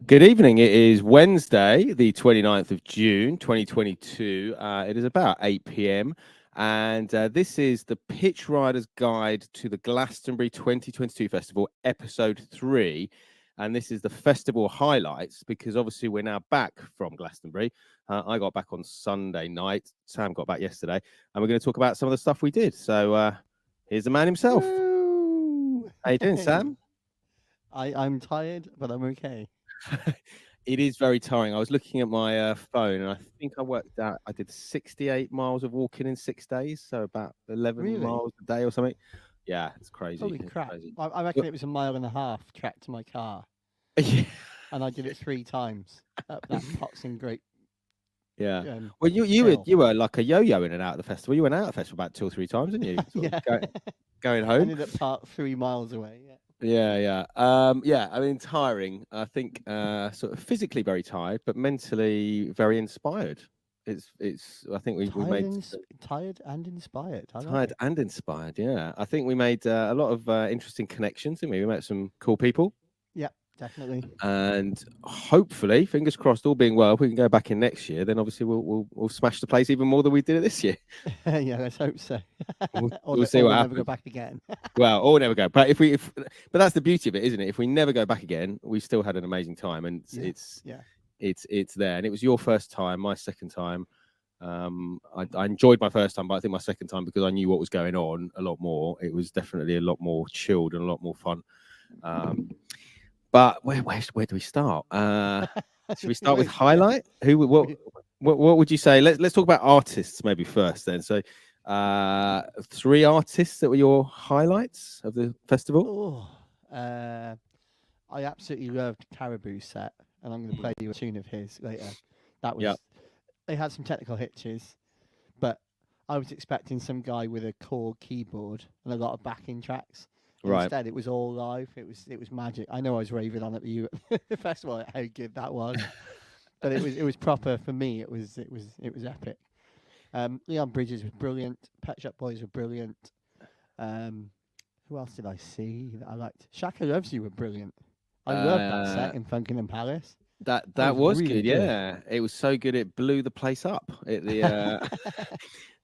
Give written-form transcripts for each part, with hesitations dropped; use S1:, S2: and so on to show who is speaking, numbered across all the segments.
S1: Good evening. It is Wednesday, the 29th of June, 2022. It is about 8 p.m. And this is the Pitchriders Guide to the Glastonbury 2022 Festival, Ep.3. And this is the festival highlights because obviously we're now back from Glastonbury. I got back on Sunday night. Sam got back yesterday. And we're going to talk about some of the stuff we did. So here's the man himself.
S2: Woo!
S1: How you doing, Sam?
S2: I'm tired, but I'm okay.
S1: It is very tiring. I was looking at my phone, and I think I worked out I did 68 miles of walking in 6 days, so about 11
S2: Really?
S1: miles a day or something. Yeah, it's crazy.
S2: Holy
S1: It's
S2: crap.
S1: crazy.
S2: I reckon it was a mile and a half track to my car,
S1: Yeah,
S2: and I did it 3 times up that Potson Great
S1: yeah. Well, you were
S2: hill.
S1: you were like a yo-yo in and out of the festival. You went out of the festival about 2 or 3 times, didn't you? Sort of
S2: Yeah.
S1: going home.
S2: Ended up part 3 miles away. Yeah.
S1: Yeah. I mean, tiring. I think sort of physically very tired, but mentally very inspired. It's. I think we
S2: Tired
S1: made
S2: and tired and inspired. I
S1: tired
S2: like.
S1: and inspired. Yeah, I think we made a lot of interesting connections, didn't we? We met some cool people,
S2: Yeah, definitely.
S1: and hopefully, fingers crossed, all being well, if we can go back in next year, then obviously we'll smash the place even more than we did it this year.
S2: Yeah, let's hope so. or,
S1: We'll see
S2: or
S1: what
S2: we'll never go
S1: happens.
S2: back again.
S1: Well, or never go. But but that's the beauty of it, isn't it? If we never go back again, we still had an amazing time, and
S2: Yeah. Yeah.
S1: it's there. And it was your first time, my second time. I enjoyed my first time, but I think my second time, because I knew what was going on a lot more, it was definitely a lot more chilled and a lot more fun. But where do we start? Should we start with highlight? What would you say? Let's talk about artists maybe first then. So 3 artists that were your highlights of the festival.
S2: Oh, I absolutely loved Caribou's set, and I'm going to play you a tune of his later. That
S1: Yeah.
S2: was they had some technical hitches, but I was expecting some guy with a chord keyboard and a lot of backing tracks.
S1: Right.
S2: Instead, it was all live. It was magic. I know I was raving on at the festival how good that was, but it was proper for me. It was epic. Leon Bridges was brilliant. Pet Shop Boys were brilliant. Um, who else did I see that I liked? Shaka Loves You were brilliant. I loved that
S1: Uh,
S2: set in Funkin' Palace. That
S1: that
S2: was
S1: was
S2: really
S1: good.
S2: good.
S1: Yeah, it was so good it blew the place up.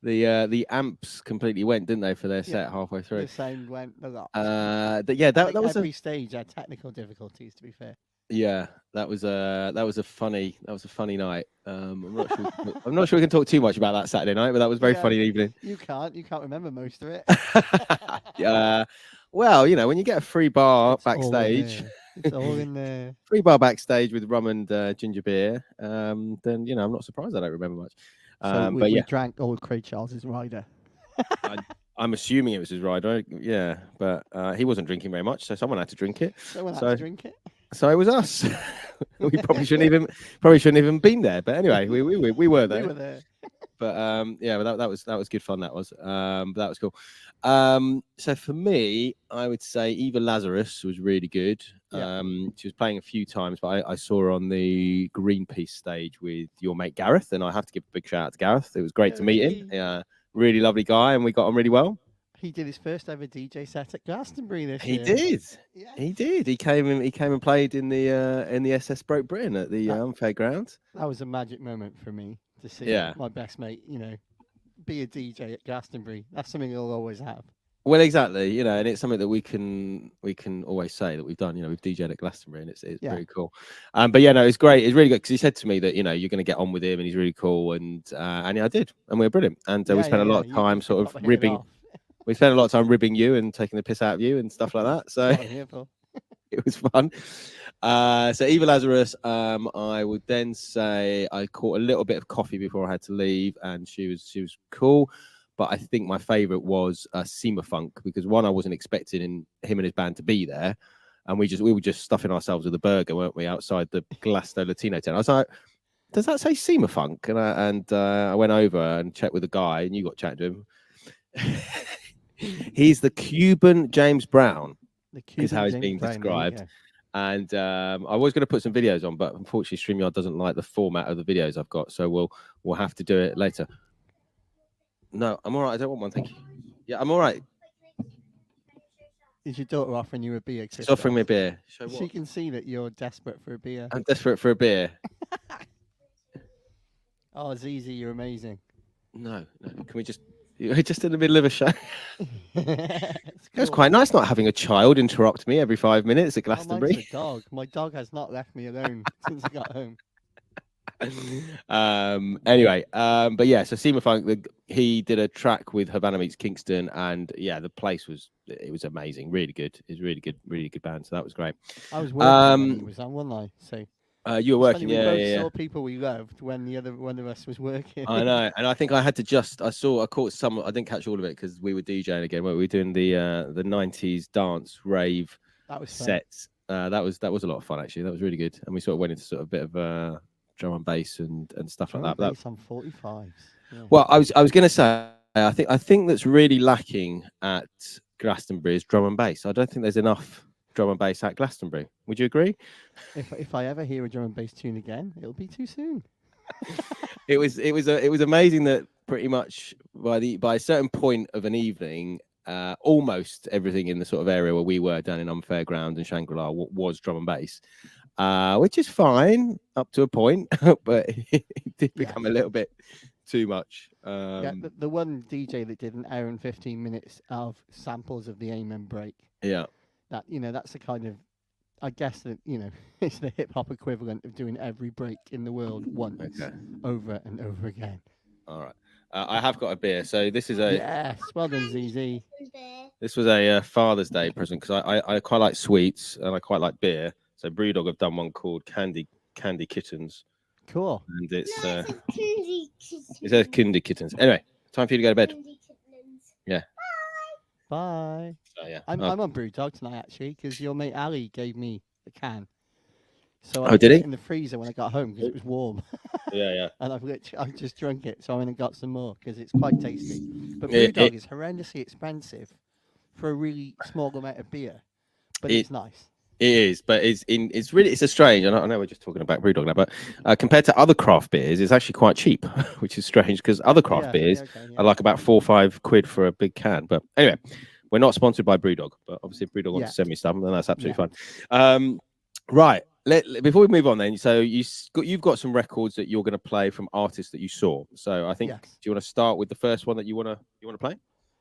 S1: The amps completely went, didn't they, for their
S2: Yeah,
S1: set halfway through?
S2: the sound went a lot.
S1: Yeah,
S2: I
S1: that
S2: think
S1: was a
S2: every stage had technical difficulties. To be fair.
S1: yeah, that was a funny night. I'm not sure we can talk too much about that Saturday night, but that was a very
S2: Yeah,
S1: funny evening.
S2: you can't remember most of it.
S1: Yeah, well, when you get a free bar
S2: It's all in
S1: backstage,
S2: there. It's all in there.
S1: free bar backstage with rum and ginger beer, then I'm not surprised I don't remember much.
S2: So we,
S1: But
S2: we
S1: yeah,
S2: drank old Craig Charles's rider.
S1: I, I'm assuming it was his rider. Yeah, but he wasn't drinking very much, so someone had to drink it.
S2: Someone had to
S1: So
S2: drink it.
S1: so it was us. We probably shouldn't even been there. But anyway, we were
S2: We
S1: there.
S2: were there.
S1: But yeah, but that was good fun. That was that was cool. So for me, I would say Eva Lazarus was really good.
S2: Yeah.
S1: She was playing a few times, but I saw her on the Greenpeace stage with your mate Gareth, and I have to give a big shout out to Gareth. It was great to meet him.
S2: Yay.
S1: Yeah, really lovely guy, and we got on really well.
S2: He did his first ever DJ set at Glastonbury this
S1: He
S2: year.
S1: did.
S2: Yeah.
S1: He did. He came and played in the SS Broke Britain at the
S2: That,
S1: fairground.
S2: that was a magic moment for me to see
S1: Yeah.
S2: my best mate, be a DJ at Glastonbury. That's something he'll always have.
S1: Well, exactly. And it's something that we can always say that we've done. We've DJed at Glastonbury, and it's
S2: Yeah.
S1: pretty cool. But yeah, no, it's great. It's really good because he said to me that you're going to get on with him, and he's really cool, and yeah, I did, and we were brilliant, and we
S2: Yeah,
S1: spent
S2: yeah,
S1: a lot
S2: yeah.
S1: of time
S2: You
S1: sort of
S2: proper hit it
S1: ribbing.
S2: off.
S1: We spent a lot of time ribbing you and taking the piss out of you and stuff like that.
S2: That's
S1: So
S2: what I'm here for.
S1: it was fun. So Eva Lazarus, I would then say I caught a little bit of coffee before I had to leave, and she was cool. But I think my favourite was Seema Funk, because one, I wasn't expecting him and his band to be there, and we were just stuffing ourselves with a burger, weren't we, outside the Glasto Latino tent. I was like, does that say Seema Funk? And I went over and checked with the guy, and you got chatting to him. He's the Cuban James Brown,
S2: The
S1: is how
S2: Cuban
S1: he's
S2: James
S1: being
S2: Brown. There you
S1: described.
S2: go.
S1: And I was going to put some videos on, but unfortunately, StreamYard doesn't like the format of the videos I've got, so we'll have to do it later. No, I'm all right. I don't want one, thank you. Yeah, I'm all right.
S2: Is your daughter offering you a beer,
S1: She's offering me a
S2: Criztoz?
S1: beer. Show
S2: She
S1: what?
S2: can see that you're desperate for a beer.
S1: I'm desperate for a beer.
S2: Oh, Zizi, you're amazing.
S1: No, no. Can we just? You're just in the middle of a show.
S2: It's
S1: It was
S2: cool.
S1: quite nice not having a child interrupt me every 5 minutes at
S2: Oh, mine's the
S1: Glastonbury.
S2: dog. My dog has not left me alone since I got home.
S1: Anyway, but yeah, so Seema Funk, he did a track with Havana Meets Kingston, and yeah, the place was amazing, really good. It was really good band, so that was great.
S2: I was working when he
S1: Um,
S2: was on, wasn't I? So
S1: you were
S2: it's funny
S1: working,
S2: we
S1: yeah,
S2: both
S1: yeah, yeah.
S2: saw people we loved when the other one of us was working.
S1: I know, and I think I had to I caught some. I didn't catch all of it because we were DJing again. We were doing the '90s dance rave
S2: That was fun.
S1: sets. That was a lot of fun actually. That was really good, and we sort of went into sort of a bit of drum and bass and stuff
S2: Drum
S1: like
S2: and
S1: that.
S2: bass on 45s. Yeah.
S1: Well, I was going to say I think that's really lacking at Glastonbury is drum and bass. I don't think there's enough drum and bass at Glastonbury. Would you agree?
S2: If I ever hear a drum and bass tune again, it'll be too soon.
S1: It was amazing that pretty much by a certain point of an evening, almost everything in the sort of area where we were down in Unfairground and Shangri-La was drum and bass, which is fine up to a point, but it did
S2: Yeah.
S1: become a little bit too much.
S2: Yeah, the one DJ that did an hour and 15 minutes of samples of the Amen break.
S1: Yeah.
S2: That's the kind of, I guess that, it's the hip hop equivalent of doing every break in the world once,
S1: Okay.
S2: over and over again.
S1: All right. I have got a beer. So this is
S2: Yes, well done, ZZ.
S1: this was a Father's Day present because I quite like sweets and I quite like beer. So Brewdog have done one called Candy Kittens,
S2: Cool.
S1: and it says
S3: It's
S1: Kinder Kittens. Anyway, time for you to go to bed.
S2: Bye.
S1: So yeah.
S2: I'm on Brewdog tonight actually because your mate Ali gave me the can. So
S1: Oh,
S2: I put
S1: did he?
S2: it in the freezer when I got home because it was warm,
S1: Yeah.
S2: and I've just drunk it. So I went and got some more because it's quite tasty. But
S1: It-
S2: Brewdog is horrendously expensive for a really small amount of beer, but it's nice.
S1: It is, but it's a strange. I know we're just talking about Brewdog now, but compared to other craft beers, it's actually quite cheap, which is strange because other craft beers are like about 4 or 5 quid for a big can. But anyway, we're not sponsored by Brewdog, but obviously if Brewdog wants to send me some, then that's absolutely fine. Right. Before we move on, then, so you've got some records that you're going to play from artists that you saw. So I think,
S2: Yes.
S1: do you want to start with the first one that you want to play?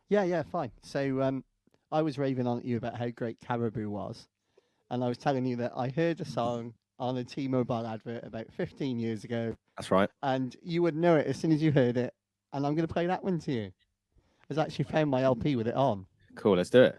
S2: Yeah, fine. So I was raving on at you about how great Caribou was, and I was telling you that I heard a song on a T-Mobile advert about 15 years ago,
S1: That's right.
S2: and you would know it as soon as you heard it, and I'm going to play that one to you. I've actually found my LP with it on.
S1: Cool. Let's do it.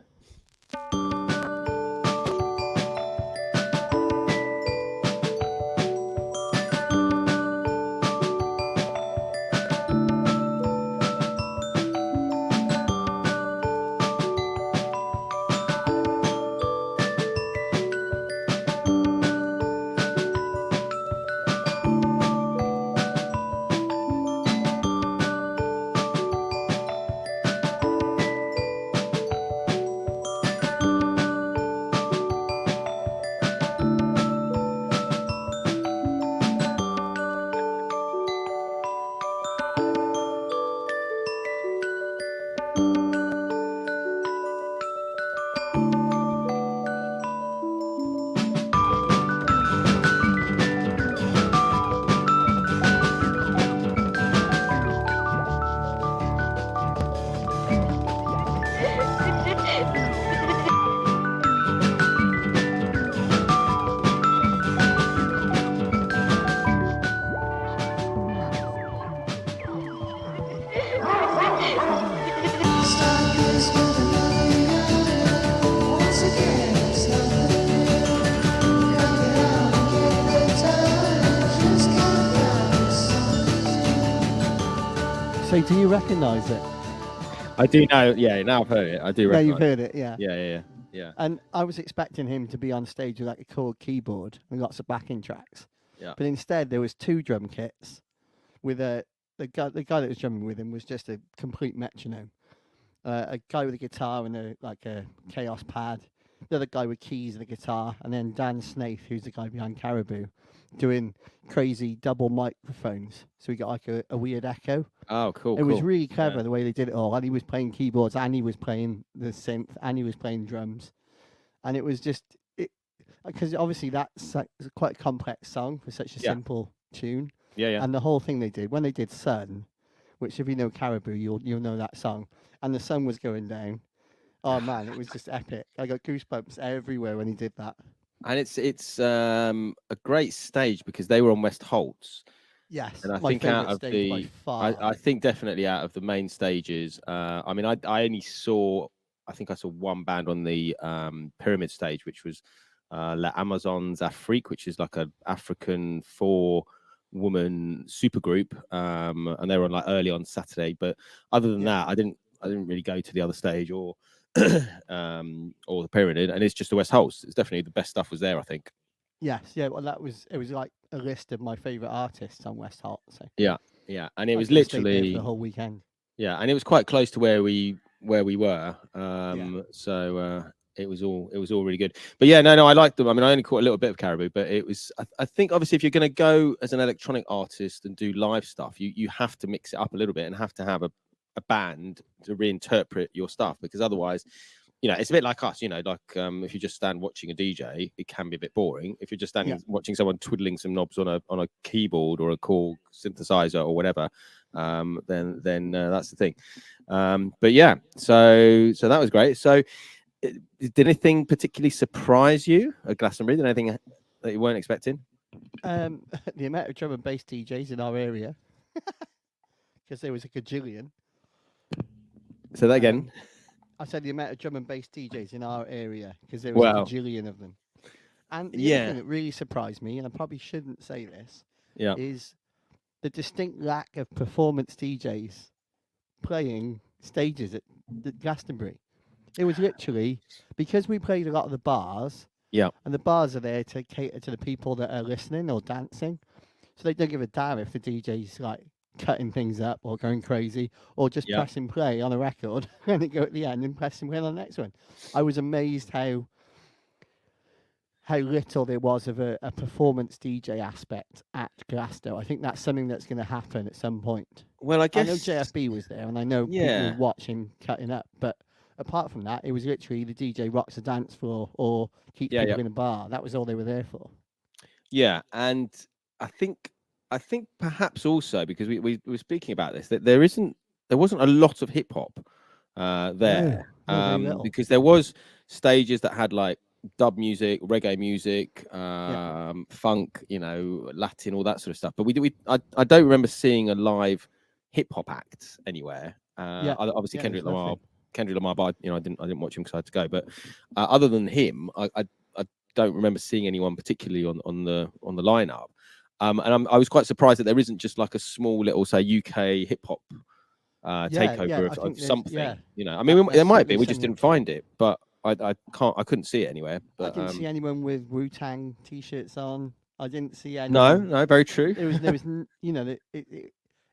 S2: So do you recognise it?
S1: I do know. Yeah, now I've heard it. I do
S2: Yeah,
S1: recognize
S2: you've heard it, yeah.
S1: Yeah.
S2: And I was expecting him to be on stage with like a chord keyboard and lots of backing tracks.
S1: Yeah.
S2: But instead there was 2 drum kits with the guy that was drumming with him was just a complete metronome. A guy with a guitar and a chaos pad. The other guy with keys and a guitar, and then Dan Snaith, who's the guy behind Caribou, doing crazy double microphones, so we got like a weird echo.
S1: Oh, cool.
S2: It was really clever
S1: Yeah.
S2: the way they did it all. And he was playing keyboards, and he was playing the synth, and he was playing drums, and it was just because obviously that's quite a complex song for such a simple tune.
S1: Yeah.
S2: And the whole thing they did when they did Sun, which if you know Caribou, you'll know that song, and the sun was going down. Oh man, it was just epic. I got goosebumps everywhere when he did that.
S1: And it's a great stage because they were on West Holts.
S2: Yes,
S1: And I
S2: my
S1: think out
S2: favourite
S1: of
S2: stage by
S1: the,
S2: far.
S1: I think definitely out of the main stages. I mean, I only saw, I think I saw one band on the pyramid stage, which was La Amazons Afrique, which is like an African 4-woman supergroup, and they were on like early on Saturday. But other than that, I didn't really go to the other stage or the pyramid, and it's just the West Holts. It's definitely the best stuff was there, I think.
S2: Yes, yeah. Well, it was like a list of my favourite artists on West Hot. So
S1: Yeah, and it was
S2: could've stayed there
S1: literally
S2: for the whole weekend.
S1: Yeah, and it was quite close to where we were. So it was all really good. But yeah, no, I liked them. I mean, I only caught a little bit of Caribou, but it was. I think obviously if you're going to go as an electronic artist and do live stuff, you have to mix it up a little bit and have to have a band to reinterpret your stuff, because otherwise, it's a bit like us. Like if you just stand watching a DJ, it can be a bit boring. If you're just standing watching someone twiddling some knobs on a keyboard or a Korg synthesizer or whatever, then that's the thing. But yeah, so that was great. So did anything particularly surprise you at Glastonbury? Did anything that you weren't expecting?
S2: The amount of drum and bass DJs in our area, because there was a gajillion.
S1: So that again.
S2: I said the amount of drum and bass DJs in our area, because there was a gajillion of them. And the other thing that really surprised me, and I probably shouldn't say this, is the distinct lack of performance DJs playing stages at Glastonbury. It was literally because we played a lot of the bars, and the bars are there to cater to the people that are listening or dancing, so they don't give a damn if the DJ's like cutting things up or going crazy or just pressing play on a record and they go at the end and pressing play on the next one. I was amazed how little there was of a performance DJ aspect at Glasgow. I think that's something that's going to happen at some point.
S1: Well, I guess
S2: I know JFB was there, and I know people were watching cutting up, but apart from that, it was literally the DJ rocks the dance floor or keeps people in a bar. That was all they were there for. Yeah,
S1: and I think perhaps also because we were speaking about this, that there wasn't a lot of hip hop there, because there was stages that had like dub music, reggae music, funk, Latin, all that sort of stuff. But I don't remember seeing a live hip hop act anywhere. Obviously Kendrick Lamar, but I didn't watch him because I had to go. But other than him, I don't remember seeing anyone particularly on the lineup. And I was quite surprised that there isn't just like a small little, say, UK hip hop takeover of something. I mean, there might be. We just didn't find it, but I couldn't see it anywhere. But
S2: I didn't see anyone with Wu-Tang t-shirts on. I didn't see anyone.
S1: No, very true.
S2: There was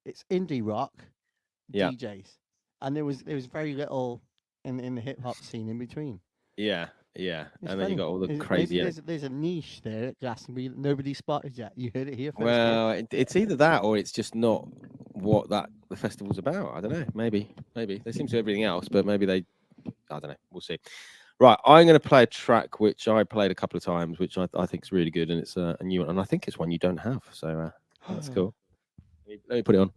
S2: it's indie rock DJs, and there was very little in the hip hop scene in between.
S1: Yeah.
S2: It's
S1: And
S2: funny.
S1: then you got all the crazy.
S2: There's a niche there at Glastonbury that nobody spotted yet. You heard it here first.
S1: Well, it's either that or it's just not what the festival's about. I don't know. Maybe they seem to everything else, but maybe I don't know. We'll see. Right, I'm going to play a track which I played a couple of times, which I think is really good, and it's a new one, and I think it's one you don't have. So that's cool. Let me put it on.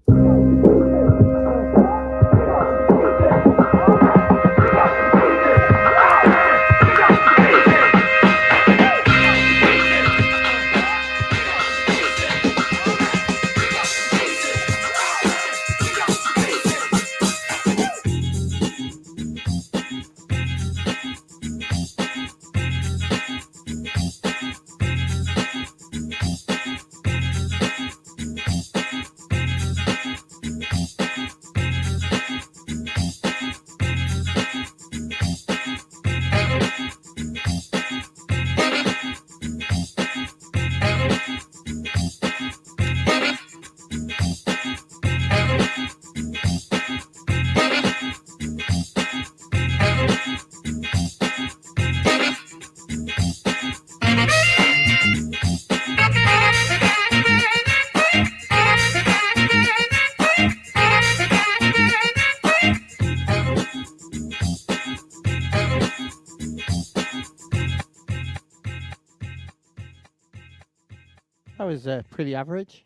S2: That was pretty average.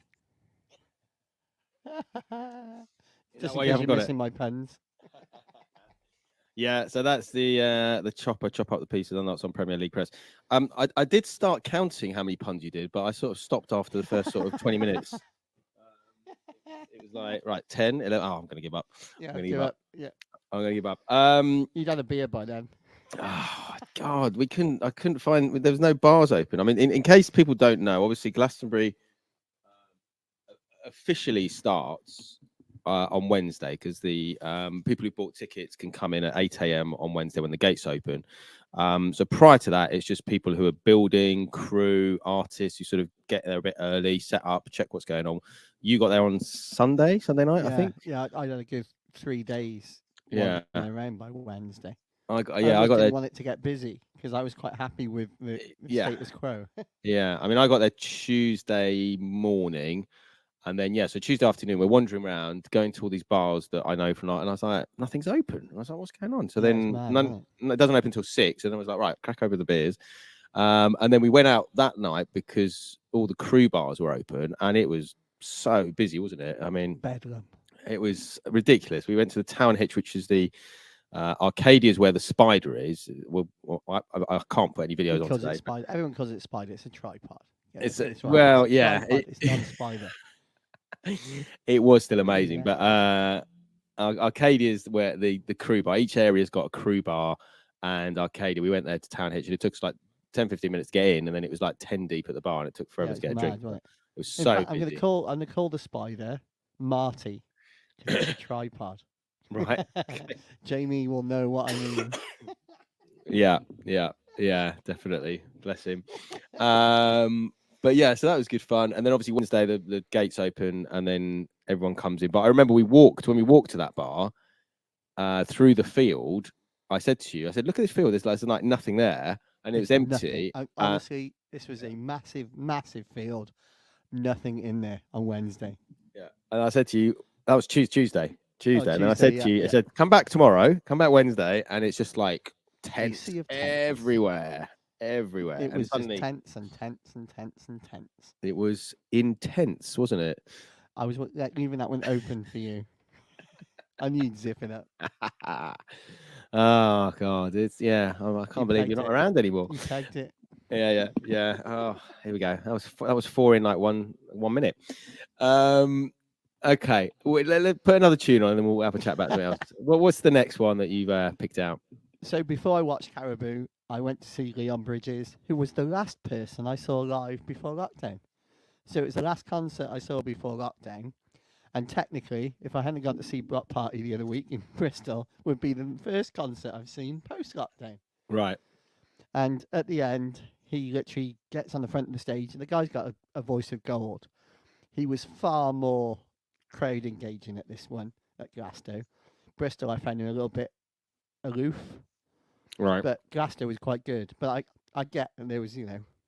S2: Just in
S1: why
S2: case
S1: you haven't
S2: you're
S1: got it?
S2: missing my puns.
S1: Yeah, so that's the chop up the pieces, and that's on Premier League Press. I did start counting how many puns you did, but I sort of stopped after the first sort of 20 minutes. It was like, right, 10, 11. Oh, I'm going to give up.
S2: Yeah,
S1: I'm going to
S2: give
S1: give up.
S2: up. Yeah,
S1: I'm going to give up.
S2: you'd had a beer by then.
S1: Oh, God, I couldn't find, there was no bars open. I mean, in case people don't know, obviously Glastonbury officially starts on Wednesday because the people who bought tickets can come in at 8 a.m. on Wednesday when the gates open. So prior to that, it's just people who are building, crew, artists who sort of get there a bit early, set up, check what's going on. You got there on Sunday night, I think.
S2: Yeah, I had a good 3 days.
S1: Yeah.
S2: Around by Wednesday.
S1: I
S2: I
S1: got
S2: didn't
S1: there.
S2: want it to get busy because I was quite happy with the status quo.
S1: Yeah, I mean, I got there Tuesday morning. And then, so Tuesday afternoon, we're wandering around, going to all these bars that I know from night. And I was like, nothing's open. And I was like, what's going on? So then it doesn't open until 6. And I was like, right, crack over the beers. And then we went out that night because all the crew bars were open. And it was so busy, wasn't it? I mean,
S2: bedlam.
S1: It was ridiculous. We went to the Town Hitch, which is the Arcadia is where the spider is. Well, I can't put any videos on today.
S2: Everyone calls it spider. It's a tripod. Yeah,
S1: It's
S2: right.
S1: well,
S2: it's non-spider.
S1: It was still amazing, but Arcadia is where the crew bar. Each area's got a crew bar, and Arcadia. We went there to Town Hitch, and it took us like 10-15 minutes to get in, and then it was like 10 deep at the bar, and it took forever to get a drink. It was so busy.
S2: I'm going to call the spider Marty. It's a tripod.
S1: Right.
S2: Jamie will know what I mean.
S1: Yeah, definitely. Bless him. But yeah, so that was good fun. And then obviously Wednesday the gates open and then everyone comes in. But I remember when we walked to that bar through the field. I said to you, look at this field. There's like nothing there, and it was empty.
S2: Honestly, this was a massive, massive field. Nothing in there on Wednesday.
S1: Yeah, and I said to you, that was Tuesday. And then I said to you, I said, come back tomorrow, come back Wednesday, and it's just like tents everywhere. It
S2: was just tents and tents and tents and tents.
S1: It was intense, wasn't it?
S2: I was leaving that one open for you. I need zipping up.
S1: Oh God, I can't believe you're not around anymore.
S2: You pegged it.
S1: Yeah. Oh, here we go. That was 4 in like one minute. Okay, let's put another tune on, and then we'll have a chat about something else. What's the next one that you've picked out?
S2: So before I watched Caribou, I went to see Leon Bridges, who was the last person I saw live before lockdown. So it was the last concert I saw before lockdown. And technically, if I hadn't gone to see Block Party the other week in Bristol, would be the first concert I've seen post-lockdown.
S1: Right.
S2: And at the end, he literally gets on the front of the stage, and the guy's got a voice of gold. He was far more crowd engaging at this one at Glasgow. Bristol, I found him a little bit aloof.
S1: Right.
S2: But Glasgow was quite good. But I get that there was,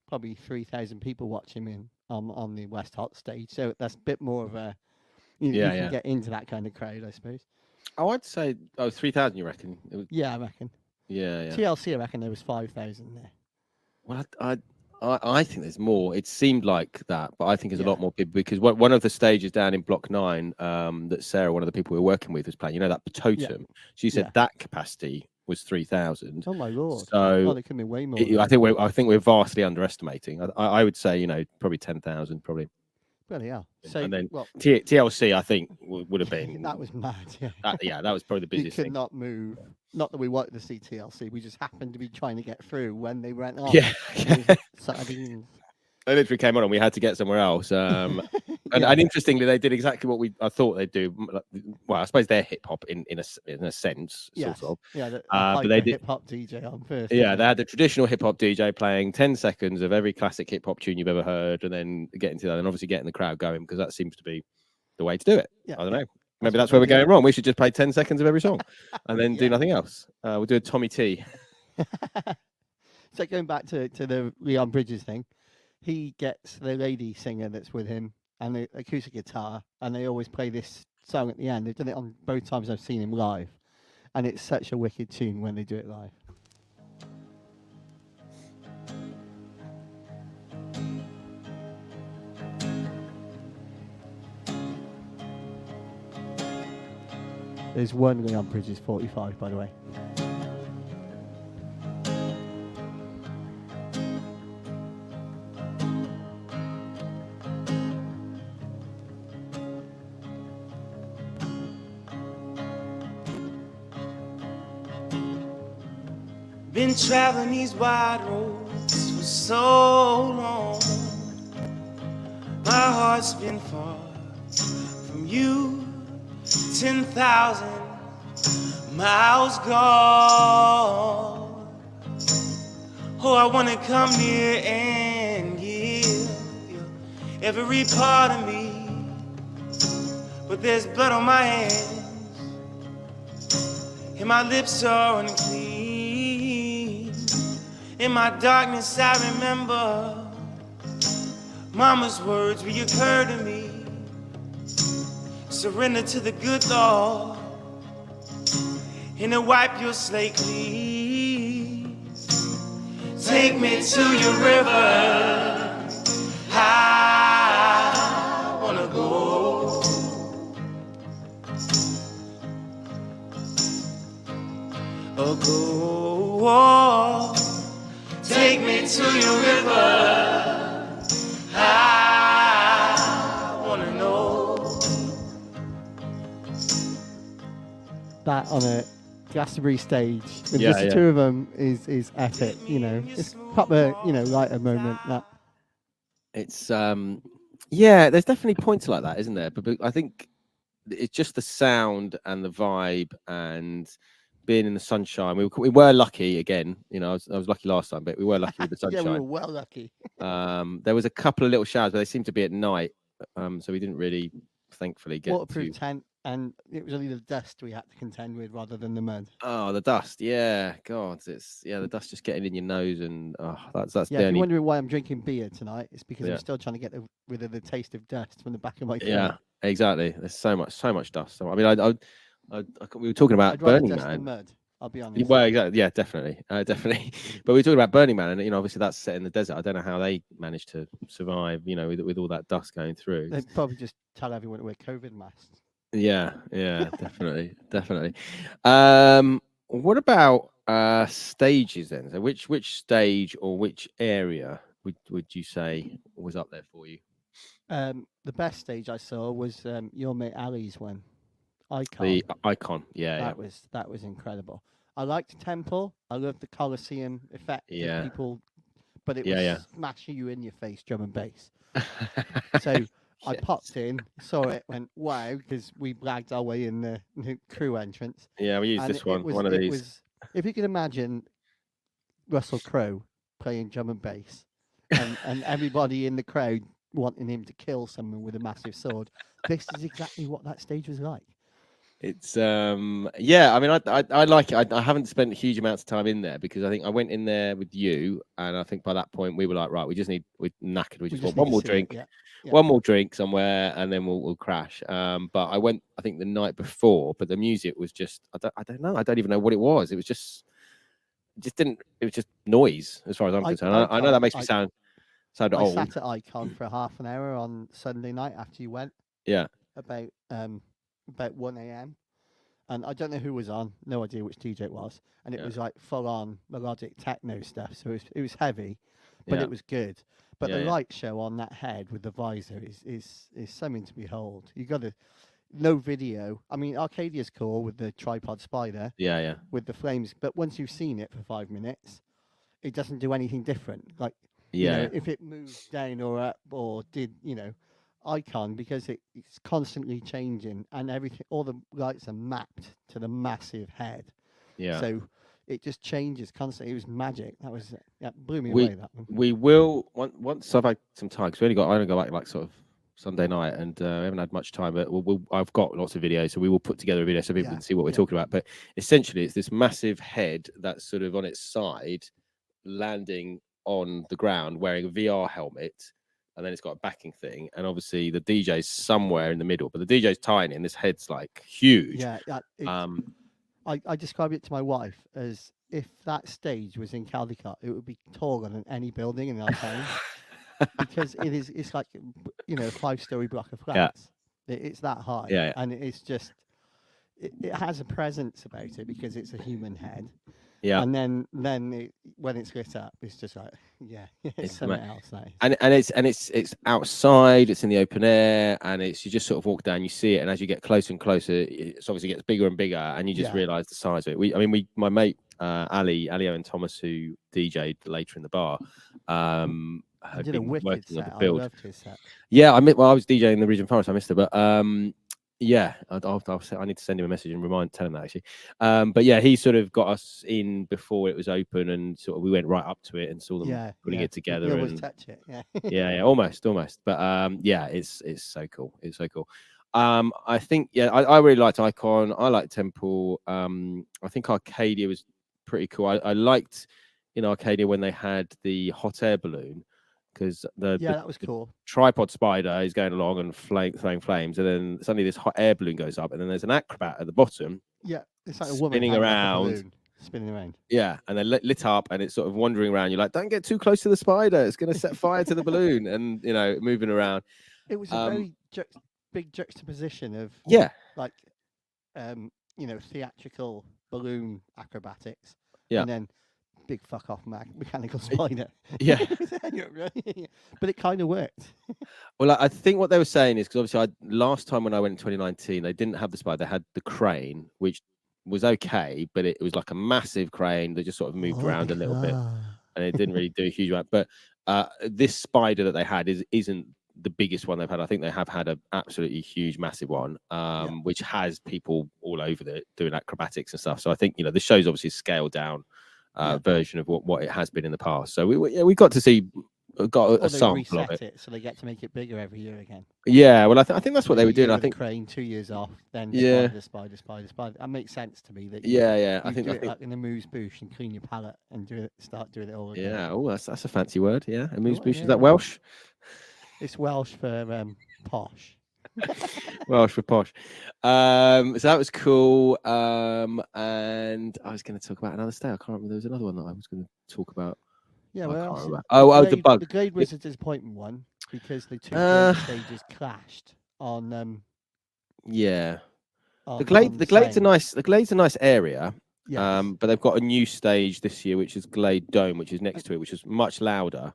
S2: probably 3,000 people watching him on the West Hot stage. So that's a bit more of a, you can get into that kind of crowd, I suppose.
S1: Oh, I'd say 3,000. You reckon?
S2: Yeah, I reckon.
S1: Yeah.
S2: TLC, I reckon there was 5,000 there.
S1: Well, I think there's more. It seemed like that, but I think there's a lot more people because one of the stages down in Block 9 that Sarah, one of the people we were working with, was playing. That totem. She said that capacity was 3,000.
S2: Oh my lord!
S1: So
S2: it can be way more.
S1: I think we're vastly underestimating. I would say probably 10,000 probably.
S2: Bloody hell. So,
S1: and then TLC, I think, would have been.
S2: That was mad,
S1: yeah. That was probably the busiest
S2: thing. You could not move. Not that we wanted to see TLC. We just happened to be trying to get through when they went on.
S1: Yeah.
S2: Sardines.
S1: They literally came on and we had to get somewhere else. And interestingly, they did exactly what I thought they'd do. Well, I suppose they're hip hop in a sense, sort of.
S2: Yeah,
S1: but they did
S2: hip hop DJ on first.
S1: Yeah, they had the traditional hip hop DJ playing 10 seconds of every classic hip hop tune you've ever heard, and then getting to that, and obviously getting the crowd going because that seems to be the way to do it. Yeah, I don't know. Maybe that's where we're going wrong. We should just play 10 seconds of every song and then do nothing else. We'll do a Tommy T.
S2: So going back to the Leon Bridges thing. He gets the lady singer that's with him and the acoustic guitar, and they always play this song at the end. They've done it on both times I've seen him live, and it's such a wicked tune when they do it live. There's one Leon Bridges 45, by the way.
S4: Been traveling these wide roads for so long. My heart's been far from you, 10,000 miles gone. Oh, I wanna come near and give you every part of me, but there's blood on my hands and my lips are unclean. In my darkness I remember Mama's words reoccur to me. Surrender to the good Lord and to wipe your slate clean. Take me to your river, I wanna go. Oh, go. Take me to your river, I wanna know.
S2: That on a Glastonbury stage with
S1: Yeah,
S2: just the
S1: yeah.
S2: two of them is epic. You know, it's proper, you know, lighter moment. That
S1: It's yeah, there's definitely points like that, isn't there? But I think it's just the sound and the vibe and being in the sunshine. We were lucky again. You know, I was lucky last time, but we were lucky with the
S2: yeah, we were
S1: sunshine.
S2: well lucky.
S1: There was a couple of little showers, but they seemed to be at night. So we didn't really, thankfully, get
S2: Waterproof
S1: to.
S2: tent, and it was only the dust we had to contend with rather than the mud.
S1: Oh, the dust. Yeah, God, it's the dust just getting in your nose, and that's
S2: Yeah,
S1: the
S2: if you're
S1: only.
S2: wondering why I'm drinking beer tonight, it's because
S1: Yeah.
S2: I'm still trying to get rid of the taste of dust from the back of my throat.
S1: Yeah, exactly. There's so much dust. So, I mean, we were talking about
S2: I'd rather
S1: Burning
S2: dust than
S1: Man.
S2: mud. I'll be honest.
S1: Well, exactly. Yeah, definitely, definitely. But we were talking about Burning Man, and obviously that's set in the desert. I don't know how they managed to survive. With all that dust going through.
S2: They'd probably just tell everyone to wear COVID masks.
S1: Yeah, definitely, definitely. What about stages then? So, which stage or which area would you say was up there for you?
S2: The best stage I saw was your mate Ali's one. Icon.
S1: The Icon. Yeah,
S2: That was incredible. I liked Temple. I loved the Colosseum effect
S1: Yeah.
S2: of people, but it
S1: Yeah,
S2: was smashing you in your face, drum and bass.
S1: yeah.
S2: So I popped in, saw it, went wow, because we blagged our way in the crew entrance.
S1: Yeah, we used
S2: And
S1: this one. One of
S2: it
S1: these.
S2: was, if you can imagine Russell Crowe playing drum and bass, and everybody in the crowd wanting him to kill someone with a massive sword. This is exactly what that stage was like.
S1: It's yeah. I mean, I like it. I haven't spent huge amounts of time in there because I think I went in there with you, and I think by that point we were like, right, we're knackered. We just want one more drink,
S2: Yeah.
S1: one more drink somewhere, and then we'll crash. But I went, I think the night before, but the music was just, I don't know. I don't even know what it was. It was just didn't. It was just noise as far as I'm concerned. I know that makes me sound old.
S2: I sat at Icon for half an hour on Sunday night after you went.
S1: Yeah.
S2: About 1 a.m. and I don't know who was on, no idea which DJ it was, and it was like full on melodic techno stuff. So it was heavy, but it was good. But the light show on that head with the visor is something to behold. You got to no video. I mean, Arcadia's cool with the tripod spider.
S1: Yeah.
S2: With the flames, but once you've seen it for 5 minutes, it doesn't do anything different. Like you know, if it moved down or up or did Icon, because it's constantly changing and everything, all the lights are mapped to the massive head.
S1: Yeah.
S2: So it just changes constantly. It was magic. That was blew me away. That one.
S1: We will once I've had some time because I only got back like sort of Sunday night and we haven't had much time. But I've got lots of videos, so we will put together a video so people can see what we're talking about. But essentially, it's this massive head that's sort of on its side, landing on the ground, wearing a VR helmet. And then it's got a backing thing, and obviously the DJ's somewhere in the middle, but the DJ's tiny, and this head's like huge.
S2: Yeah, I describe it to my wife as if that stage was in Caldecott, it would be taller than any building in our town, because it's like a 5-story block of flats. It's that high, and it's just it has a presence about it because it's a human head.
S1: Yeah.
S2: And then when it's lit up, it's just like, yeah, it's something else. That is.
S1: And it's outside, it's in the open air, and it's you just sort of walk down, you see it, and as you get closer and closer, it obviously gets bigger and bigger, and you just realise the size of it. My mate Ali Owen Thomas, who DJ'd later in the bar, had
S2: did a
S1: been
S2: wicked
S1: working
S2: set.
S1: on the build.
S2: I loved his set.
S1: Yeah, I was DJing the Region Forest, I missed it, but yeah, I need to send him a message and tell him that actually. But yeah, he sort of got us in before it was open, and sort of we went right up to it and saw them putting it together.
S2: You
S1: and
S2: always touch it,
S1: yeah, almost. But yeah, it's so cool. It's so cool. I think I really liked Icon. I liked Temple. I think Arcadia was pretty cool. I liked in Arcadia when they had the hot air balloon. Because
S2: that was cool.
S1: Tripod spider is going along and throwing flames, and then suddenly this hot air balloon goes up, and then there's an acrobat at the bottom.
S2: Yeah, it's like a woman
S1: spinning around.
S2: Spinning around.
S1: Yeah, and then lit up, and it's sort of wandering around. You're like, don't get too close to the spider; it's going to set fire to the balloon, and moving around.
S2: It was a very big juxtaposition of like theatrical balloon acrobatics, and then big fuck off mechanical spider.
S1: Yeah.
S2: But it kind of worked.
S1: Well, I think what they were saying is because obviously last time when I went in 2019, they didn't have the spider. They had the crane, which was okay, but it was like a massive crane that just sort of moved around a little bit, and it didn't really do a huge amount. But this spider that they had isn't the biggest one they've had. I think they have had an absolutely huge, massive one, which has people all over it doing acrobatics and stuff. So I think the show's obviously scaled down version of what it has been in the past. So we got to see a sample of it.
S2: So they get to make it bigger every year again.
S1: Yeah, well, I think that's what they were doing. I think
S2: crane 2 years off, then spider. That makes sense to me. That
S1: I think
S2: like in a moose boosh and clean your palette and start doing it all again.
S1: Yeah, oh, that's a fancy word. Yeah, a moose boosh. Is that Welsh?
S2: It's Welsh for posh.
S1: Welsh for posh. So that was cool. And I was going to talk about another state. I can't remember. There was another one that I was going to talk about.
S2: Yeah, well,
S1: the bug.
S2: The Glade was a disappointing one because the two stages clashed on.
S1: The Glade's a nice. The Glade's a nice area. Yes. But they've got a new stage this year, which is Glade Dome, which is next to it, which is much louder,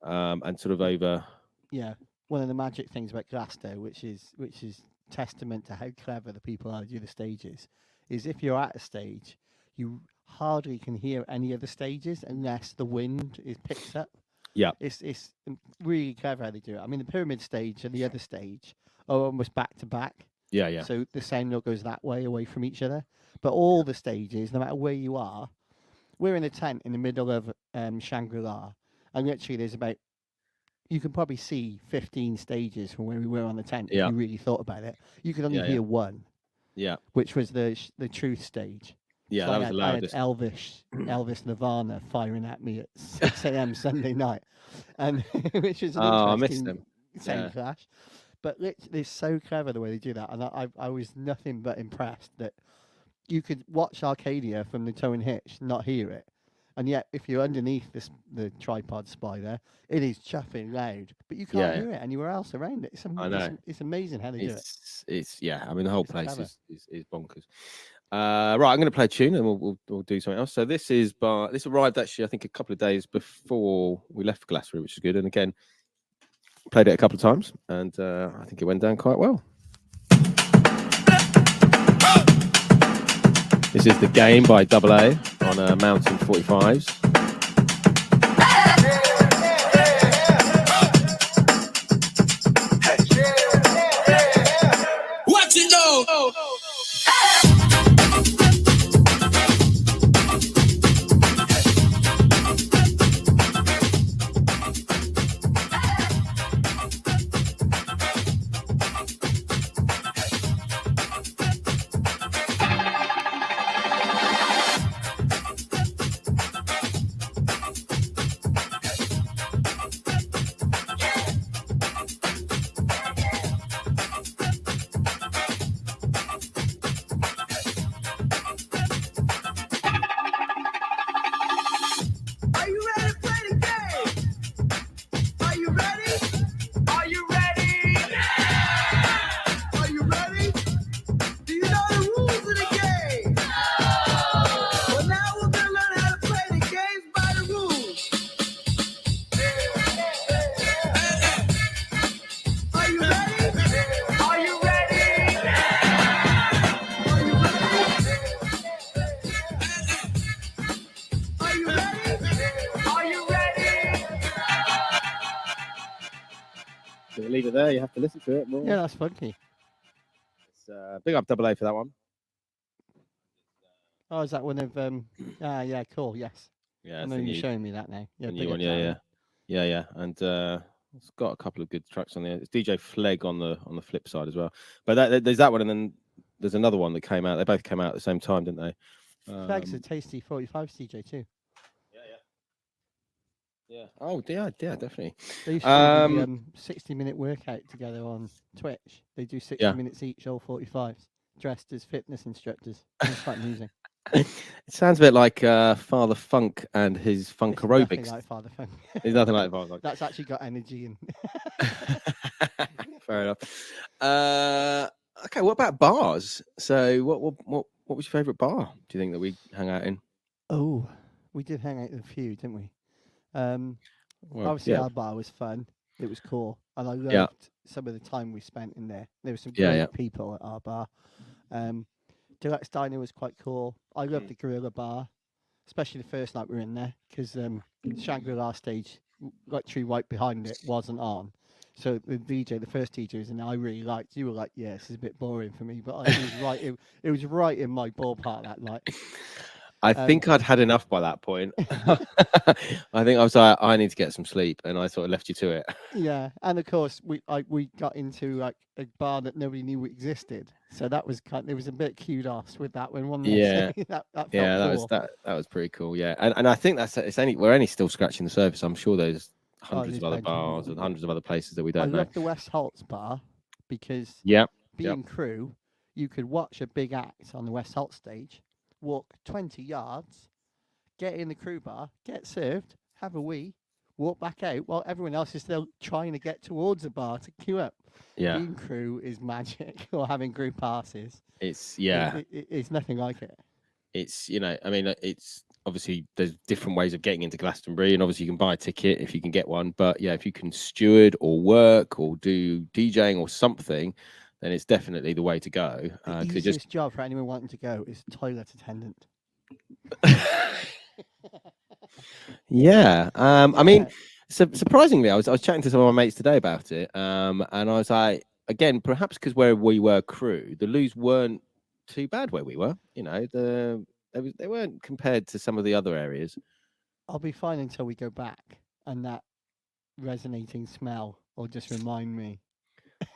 S1: and sort of over.
S2: Yeah, one of the magic things about Glastonbury, which is testament to how clever the people are to do the stages, is if you're at a stage, you hardly can hear any of the stages unless the wind picks up.
S1: Yeah,
S2: it's really clever how they do it. I mean, the pyramid stage and the other stage are almost back to back.
S1: Yeah.
S2: So the sound note goes that way away from each other. But all the stages, no matter where you are, we're in a tent in the middle of Shangri-La, and literally there's about. You can probably see 15 stages from where we were on the tent. If you really thought about it, you could only hear one. Yeah, which was the truth stage.
S1: Yeah,
S2: so
S1: that was the loudest.
S2: I had Elvis Nirvana firing at me at 6 a.m. Sunday night, and which was an
S1: I missed them.
S2: Sound clash. But it's so clever the way they do that, and I was nothing but impressed that you could watch Arcadia from the Toe and Hitch, not hear it. And yet, if you're underneath the tripod spider, it is chuffing loud, but you can't hear it anywhere else around it. It's amazing how they do it.
S1: I mean, the whole place is bonkers. Right, I'm going to play a tune, and we'll do something else. So this arrived actually, I think, a couple of days before we left for Glastonbury, which is good. And again, played it a couple of times, and I think it went down quite well. This is The Game by AA on Mountain 45s.
S4: Watch it go!
S1: we'll leave it there. You have to listen to it more.
S2: Yeah, that's funky.
S1: It's, big up Double A for that one.
S2: Oh, is that one of yeah, cool, yes.
S1: Yeah,
S2: I
S1: it's
S2: know
S1: the
S2: you're
S1: new,
S2: showing me that now. Yeah,
S1: the new
S2: big
S1: one.
S2: up to that
S1: Yeah. And it's got a couple of good tracks on there. It's DJ Flegg on the flip side as well. But there's that one, and then there's another one that came out. They both came out at the same time, didn't they?
S2: Fleg's a tasty 45 CJ too.
S1: Yeah. Oh, yeah, definitely.
S2: They used to do the 60-minute workout together on Twitch. They do 60 minutes each, all 45s, dressed as fitness instructors. It's quite amusing.
S1: It sounds a bit like Father Funk and his funk
S2: It's
S1: aerobics.
S2: nothing like Father Funk.
S1: It's nothing like Father Funk.
S2: That's actually got energy and.
S1: Fair enough. Okay, what about bars? So, what was your favourite bar? Do you think that we hang out in?
S2: Oh, we did hang out in a few, didn't we? Obviously, our bar was fun. It was cool, and I loved some of the time we spent in there. There were some great people at our bar. Deluxe Diner was quite cool. I loved the Gorilla Bar, especially the first night we were in there, because Shangri-La stage, literally right behind it, wasn't on. So the DJ, the first DJ was in there, I really liked. You were like, yeah, this is a bit boring for me, but it was right. It was right in my ballpark that night.
S1: I think I'd had enough by that point. I think I was like, I need to get some sleep, and I sort of left you to it.
S2: Yeah, and of course we got into like a bar that nobody knew existed, so that was there was a bit kudos with that one, wasn't there?
S1: Yeah,
S2: that felt
S1: cool. that was pretty cool. Yeah, and I think we're only still scratching the surface. I'm sure there's hundreds of other bars and hundreds of other places that we don't know.
S2: I love the West Holt's bar because being crew, you could watch a big act on the West Holt stage, walk 20 yards, get in the crew bar, get served, have a wee, walk back out while everyone else is still trying to get towards the bar to queue up.
S1: Yeah.
S2: Being crew is magic, or having group passes.
S1: It's
S2: it's nothing like it.
S1: It's I mean, it's obviously there's different ways of getting into Glastonbury, and obviously you can buy a ticket if you can get one. But yeah, if you can steward or work or do DJing or something, then it's definitely the way to go.
S2: The easiest job for anyone wanting to go is toilet attendant.
S1: Yeah. I mean, surprisingly, I was chatting to some of my mates today about it, and I was like, again, perhaps because where we were crew, the loos weren't too bad where we were. They weren't compared to some of the other areas.
S2: I'll be fine until we go back, and that resonating smell will just remind me.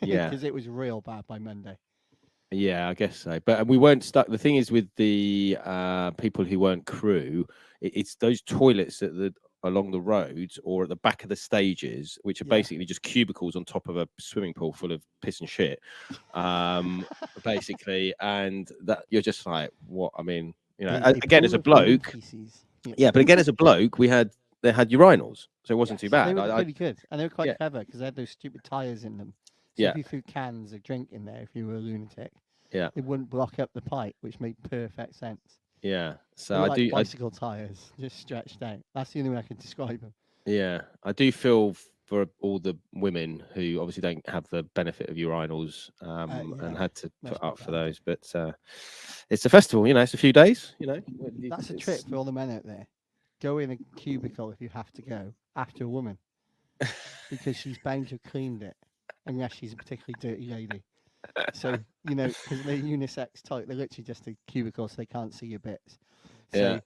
S1: Yeah,
S2: because it was real bad by Monday.
S1: Yeah, I guess so. But we weren't stuck. The thing is with the people who weren't crew, it's those toilets along the roads or at the back of the stages, which are basically just cubicles on top of a swimming pool full of piss and shit, basically. And that you're just like, what? I mean, again, as a bloke, but again, as a bloke, they had urinals, so it wasn't too bad.
S2: They were pretty good, and they were quite clever because they had those stupid tires in them. So if you threw cans of drink in there, if you were a lunatic, it wouldn't block up the pipe, which made perfect sense.
S1: Yeah, so
S2: bicycle tires just stretched out. That's the only way I can describe them.
S1: Yeah, I do feel for all the women who obviously don't have the benefit of urinals and had to put up for those. But it's a festival, it's a few days.
S2: That's a trick for all the men out there. Go in a cubicle if you have to go after a woman, because she's bound to have cleaned it. Unless she's a particularly dirty lady. So, because they're unisex type, they're literally just a cubicle so they can't see your bits. So,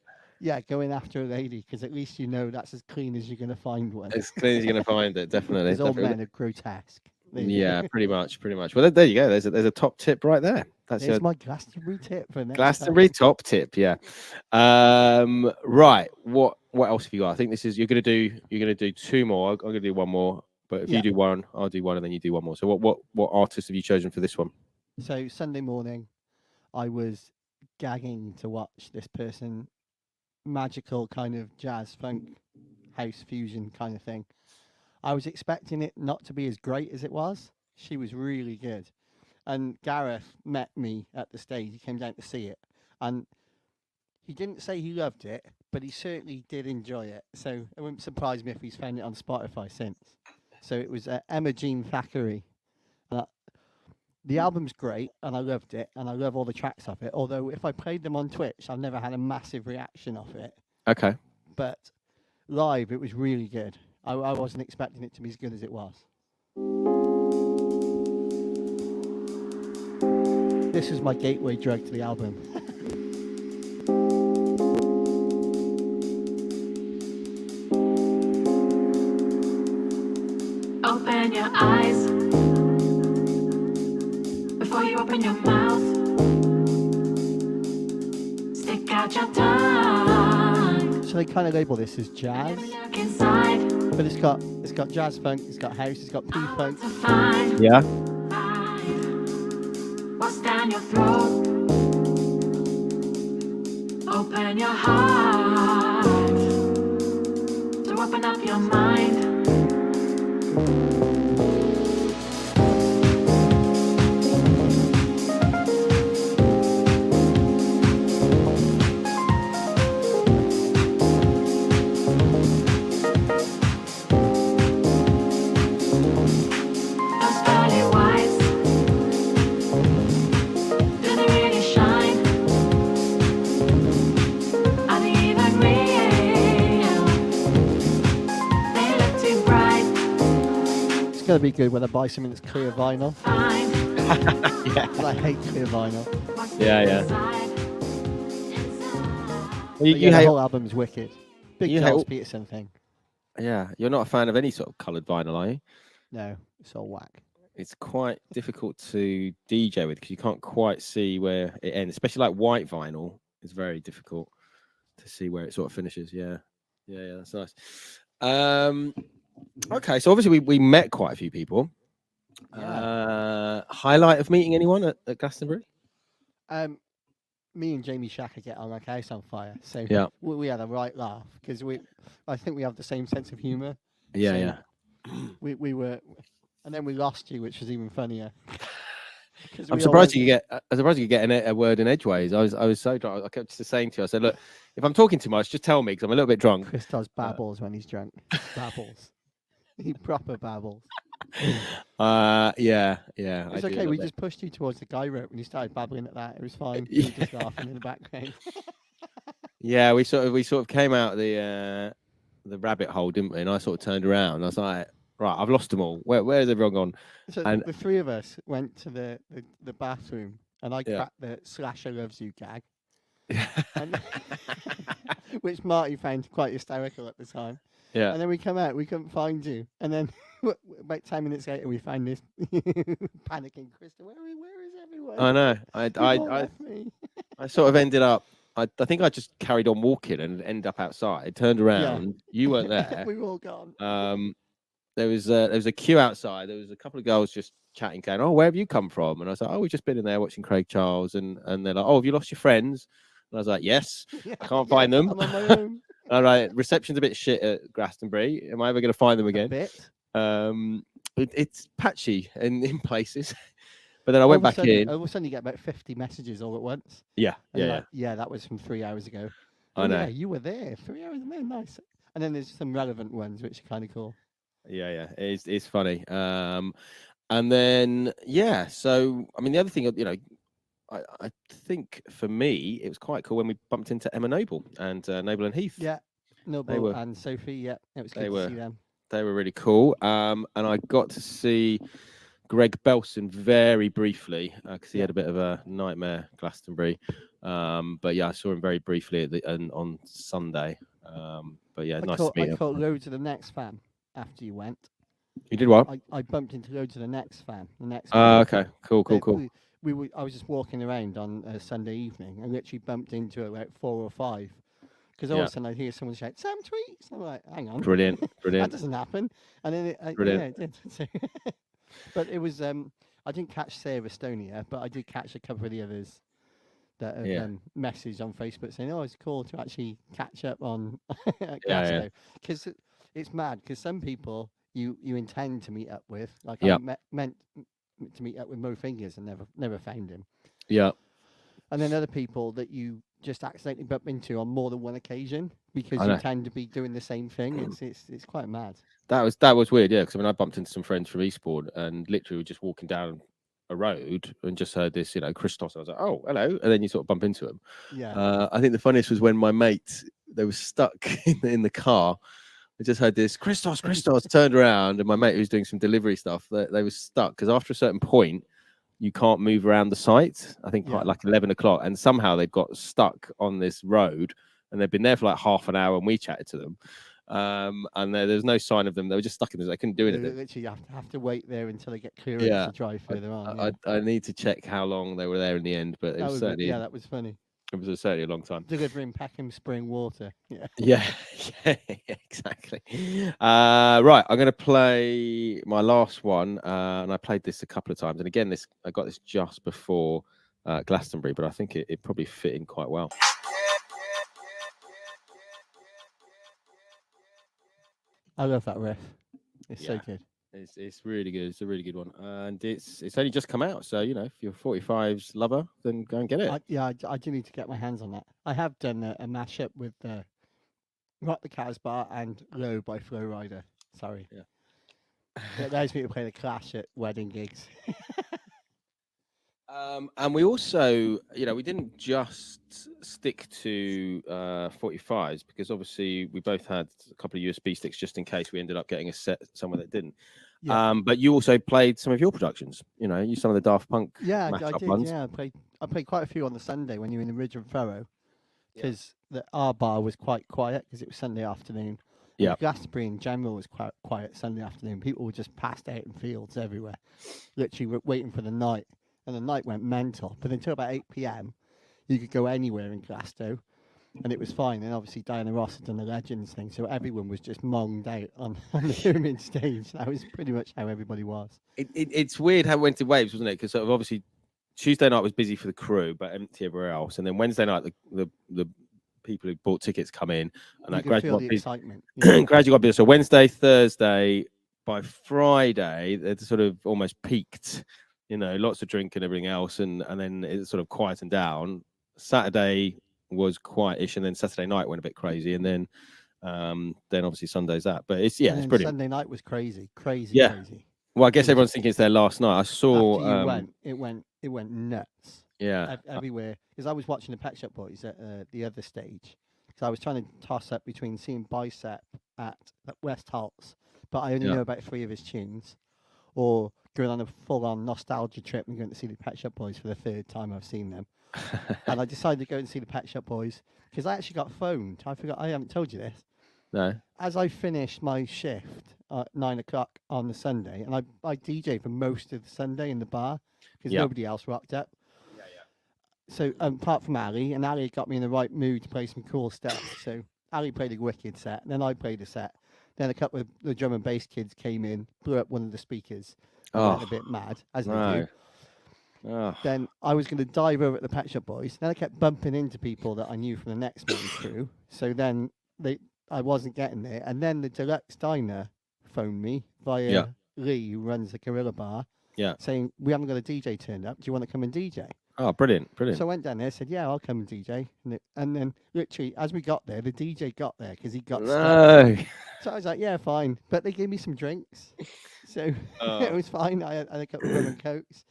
S2: go in after a lady because at least that's as clean as you're going to find one.
S1: As clean as you're going to find it, definitely.
S2: Because old men are grotesque.
S1: Yeah, pretty much. Well, there you go. There's a top tip right there.
S2: There's my Glastonbury tip for next
S1: Glastonbury
S2: time.
S1: top tip, yeah. Right. What else have you got? I think you're gonna do two more. I'm gonna do one more. But if you do one, I'll do one, and then you do one more. So what artist have you chosen for this one?
S2: So Sunday morning, I was gagging to watch this person, magical kind of jazz funk, house fusion kind of thing. I was expecting it not to be as great as it was. She was really good. And Gareth met me at the stage. He came down to see it. And he didn't say he loved it, but he certainly did enjoy it. So it wouldn't surprise me if he's found it on Spotify since. So it was Emma Jean Thackeray. The album's great, and I loved it, and I love all the tracks of it. Although if I played them on Twitch, I've never had a massive reaction off it.
S1: Okay.
S2: But live, it was really good. I wasn't expecting it to be as good as it was. This is my gateway drug to the album.
S5: Open your eyes before you open your mouth. Stick out your tongue.
S2: So they kind of label this as jazz,
S5: Look inside.
S2: but it's got jazz funk, it's got house, it's got P-funk.
S5: To find
S1: Yeah.
S5: what's down your throat. Open your heart to open up your mind. Those pearly whites, do they really shine? Are they even real? They look too bright.
S2: It's gonna be good when I buy something that's clear vinyl.
S5: Fine.
S1: Yeah.
S2: 'Cause I hate clear vinyl.
S5: What's
S1: Yeah.
S5: inside?
S2: But yeah, the whole album's wicked. Big
S1: you
S2: Charles
S1: hate-
S2: Peterson thing.
S1: Yeah. You're not a fan of any sort of coloured vinyl, are you?
S2: No, it's all whack.
S1: It's quite difficult to DJ with because you can't quite see where it ends, especially like white vinyl. It's very difficult to see where it sort of finishes. Yeah. That's nice. Okay, so obviously we met quite a few people. Highlight of meeting anyone at Glastonbury?
S2: Me and Jamie Shacker get on like house on fire. So
S1: Yeah.
S2: we had a right laugh because I think we have the same sense of humour.
S1: Yeah.
S2: We were, and then we lost you, which was even funnier.
S1: I'm surprised you get. I'm surprised you get a word in edgeways. I was so drunk. I kept just saying to you, I said, look, if I'm talking too much, just tell me because I'm a little bit drunk.
S2: Criztoz babbles when he's drunk. Babbles. He proper babbles.
S1: Yeah.
S2: It's okay. We just pushed you towards the guy rope when you started babbling at that. It was fine. You were just laughing in the background.
S1: Yeah, we sort of came out the rabbit hole, didn't we? And I sort of turned around. And I was like, right, I've lost them all. Where's everyone gone?
S2: So
S1: And-
S2: the three of us went to the bathroom, and I
S1: Yeah.
S2: cracked the Slasher loves you gag, and, which Marty found quite hysterical at the time.
S1: Yeah.
S2: And then we come out, we couldn't find you, and then about 10 minutes later, we found this panicking Krista. Where is everyone?
S1: I know.
S2: You've all
S1: I
S2: left me.
S1: I sort of ended up. I think I just carried on walking and ended up outside. Turned around. You weren't there.
S2: We were all gone.
S1: There was a queue outside. There was a couple of girls just chatting, going, "Oh, where have you come from?" And I was like, "Oh, we've just been in there watching Craig Charles." And they're like, "Oh, have you lost your friends?" And I was like, "Yes." I can't find them.
S2: I'm on my own.
S1: All right, reception's a bit shit at Glastonbury. Am I ever going to find them
S2: A
S1: again?
S2: bit.
S1: It's patchy in places. But then I
S2: All
S1: went
S2: of a
S1: back
S2: sudden-
S1: in.
S2: All of a sudden, you get about 50 messages all at once.
S1: Yeah,
S2: And you're
S1: yeah.
S2: like, yeah, that was from 3 hours ago.
S1: I
S2: Oh,
S1: know.
S2: Yeah, you were there 3 hours ago. Nice. And then there's some relevant ones, which are kind of cool.
S1: Yeah. It's funny. And then so I mean the other thing, I think for me it was quite cool when we bumped into Emma Noble and Noble and Heath.
S2: Yeah. Noble
S1: were-
S2: and Sophie. Yeah, it was
S1: they
S2: good to
S1: were-
S2: see them.
S1: They were really cool. And I got to see Greg Belson very briefly because he had a bit of a nightmare Glastonbury. But yeah, I saw him very briefly on Sunday. But yeah, nice to meet
S2: I
S1: him.
S2: caught loads of the next fan after you went.
S1: You did what?
S2: I bumped into loads of the next fan. The next.
S1: Okay, cool.
S2: I was just walking around on a Sunday evening and literally bumped into about 4 or 5. Because all of
S1: Yeah.
S2: a sudden I'd hear someone shout, "Sam Tweaks!" And I'm like, hang on.
S1: Brilliant.
S2: That doesn't happen. And then it
S1: Brilliant.
S2: did. So but it was I didn't catch Sarah Estonia, but I did catch a couple of the others that have messaged on Facebook saying, "Oh, it's cool to actually catch up on Glasgow." Because it's mad. Because some people you intend to meet up with, like I meant to meet up with Mo Fingers and never found him.
S1: Yeah.
S2: And then other people that you just accidentally bump into on more than one occasion because
S1: I
S2: you
S1: know.
S2: tend to be doing the same thing. It's quite mad.
S1: That was weird, yeah. Because I mean, I bumped into some friends from Eastbourne and literally were just walking down a road and just heard this, Criztoz. I was like, "Oh, hello," and then you sort of bump into him.
S2: Yeah.
S1: I think the funniest was when my mates they were stuck in the car. I just heard this Criztoz, turned around, and my mate who's doing some delivery stuff, they were stuck because after a certain point, you can't move around the site. I think
S2: Yeah.
S1: like 11 o'clock, and somehow they've got stuck on this road, and they've been there for like half an hour, and we chatted to them. And there's no sign of them. They were just stuck in this. They couldn't do
S2: You
S1: anything.
S2: literally have to wait there until they get clearance
S1: Yeah,
S2: to drive further on. Yeah.
S1: I need to check how long they were there in the end, but it
S2: That
S1: was
S2: was
S1: certainly
S2: that was funny.
S1: it was certainly a long time.
S2: Delivering Peckham Spring water. Yeah.
S1: Yeah, yeah, exactly. Right, I'm going to play my last one, and I played this a couple of times. And again, I got this just before Glastonbury, but I think it probably fit in quite well.
S2: I love that riff. It's so
S1: Yeah.
S2: good.
S1: It's really good. It's a really good one, and it's only just come out. So if you're 45's lover, then go and get it.
S2: I do need to get my hands on that. I have done a mashup with Rock the Casbah and Low by Flow Rider. Sorry.
S1: Yeah.
S2: It allows me to play the Clash at wedding gigs.
S1: And we also, we didn't just stick to 45s, because obviously we both had a couple of USB sticks just in case we ended up getting a set somewhere that didn't.
S2: Yeah.
S1: But you also played some of your productions. You some of the Daft Punk
S2: Yeah, I
S1: mashup
S2: did.
S1: ones.
S2: Yeah, I played quite a few on the Sunday when you were in the Ridge and Furrow, because our bar was quite quiet because it was Sunday afternoon.
S1: Yeah.
S2: Glastonbury in general was quite quiet Sunday afternoon. People were just passed out in fields everywhere, literally waiting for the night. And the night went mental. But until about 8 p.m, you could go anywhere in Glasgow, and it was fine. And obviously Diana Ross had done the Legends thing, so everyone was just monged out on the pyramid stage. That was pretty much how everybody was.
S1: It's weird how it went in waves, wasn't it? Because sort of obviously Tuesday night was busy for the crew, but empty everywhere else. And then Wednesday night, the people who bought tickets come in, and that
S2: gradually
S1: gradually
S2: the excitement. Yeah.
S1: gradually got busier. So Wednesday, Thursday, by Friday, it sort of almost peaked. Lots of drink and everything else, and then it sort of quietened down. Saturday was quietish, and then Saturday night went a bit crazy, and then obviously Sunday's that. But it's
S2: And then
S1: brilliant.
S2: Sunday night was crazy.
S1: Yeah.
S2: Crazy.
S1: Well, I guess everyone's thinking it's their last night. I saw.
S2: After you went, it went nuts.
S1: Yeah.
S2: Everywhere. Because I was watching the Pet Shop Boys at the other stage. So I was trying to toss up between seeing Bicep at West Halts, but I only know about 3 of his tunes, or going on a full-on nostalgia trip and going to see the Pet Shop Boys for the 3rd time I've seen them. And I decided to go and see the Pet Shop Boys because I actually got phoned. I forgot. I haven't told you this.
S1: No.
S2: As I finished my shift at 9 o'clock on the Sunday, and I DJed for most of the Sunday in the bar because nobody else rocked up. So apart from Ali, and Ali got me in the right mood to play some cool stuff. So Ali played a wicked set, and then I played a set. Then a couple of the drum and bass kids came in, blew up one of the speakers, and went a bit mad, as they do.
S1: Oh.
S2: Then I was going to dive over at the Pet Shop Boys. Then I kept bumping into people that I knew from the next man's crew. So then I wasn't getting there. And then the Deluxe Diner phoned me via Lee, who runs the Gorilla Bar, saying, we haven't got a DJ turned up. Do you want to come and DJ?
S1: Oh, brilliant.
S2: So I went down there, said, yeah, I'll come and DJ. And then literally, as we got there, the DJ got there because he got stuck. So I was like, yeah, fine. But they gave me some drinks. So it was fine. I had a couple of rum and cokes.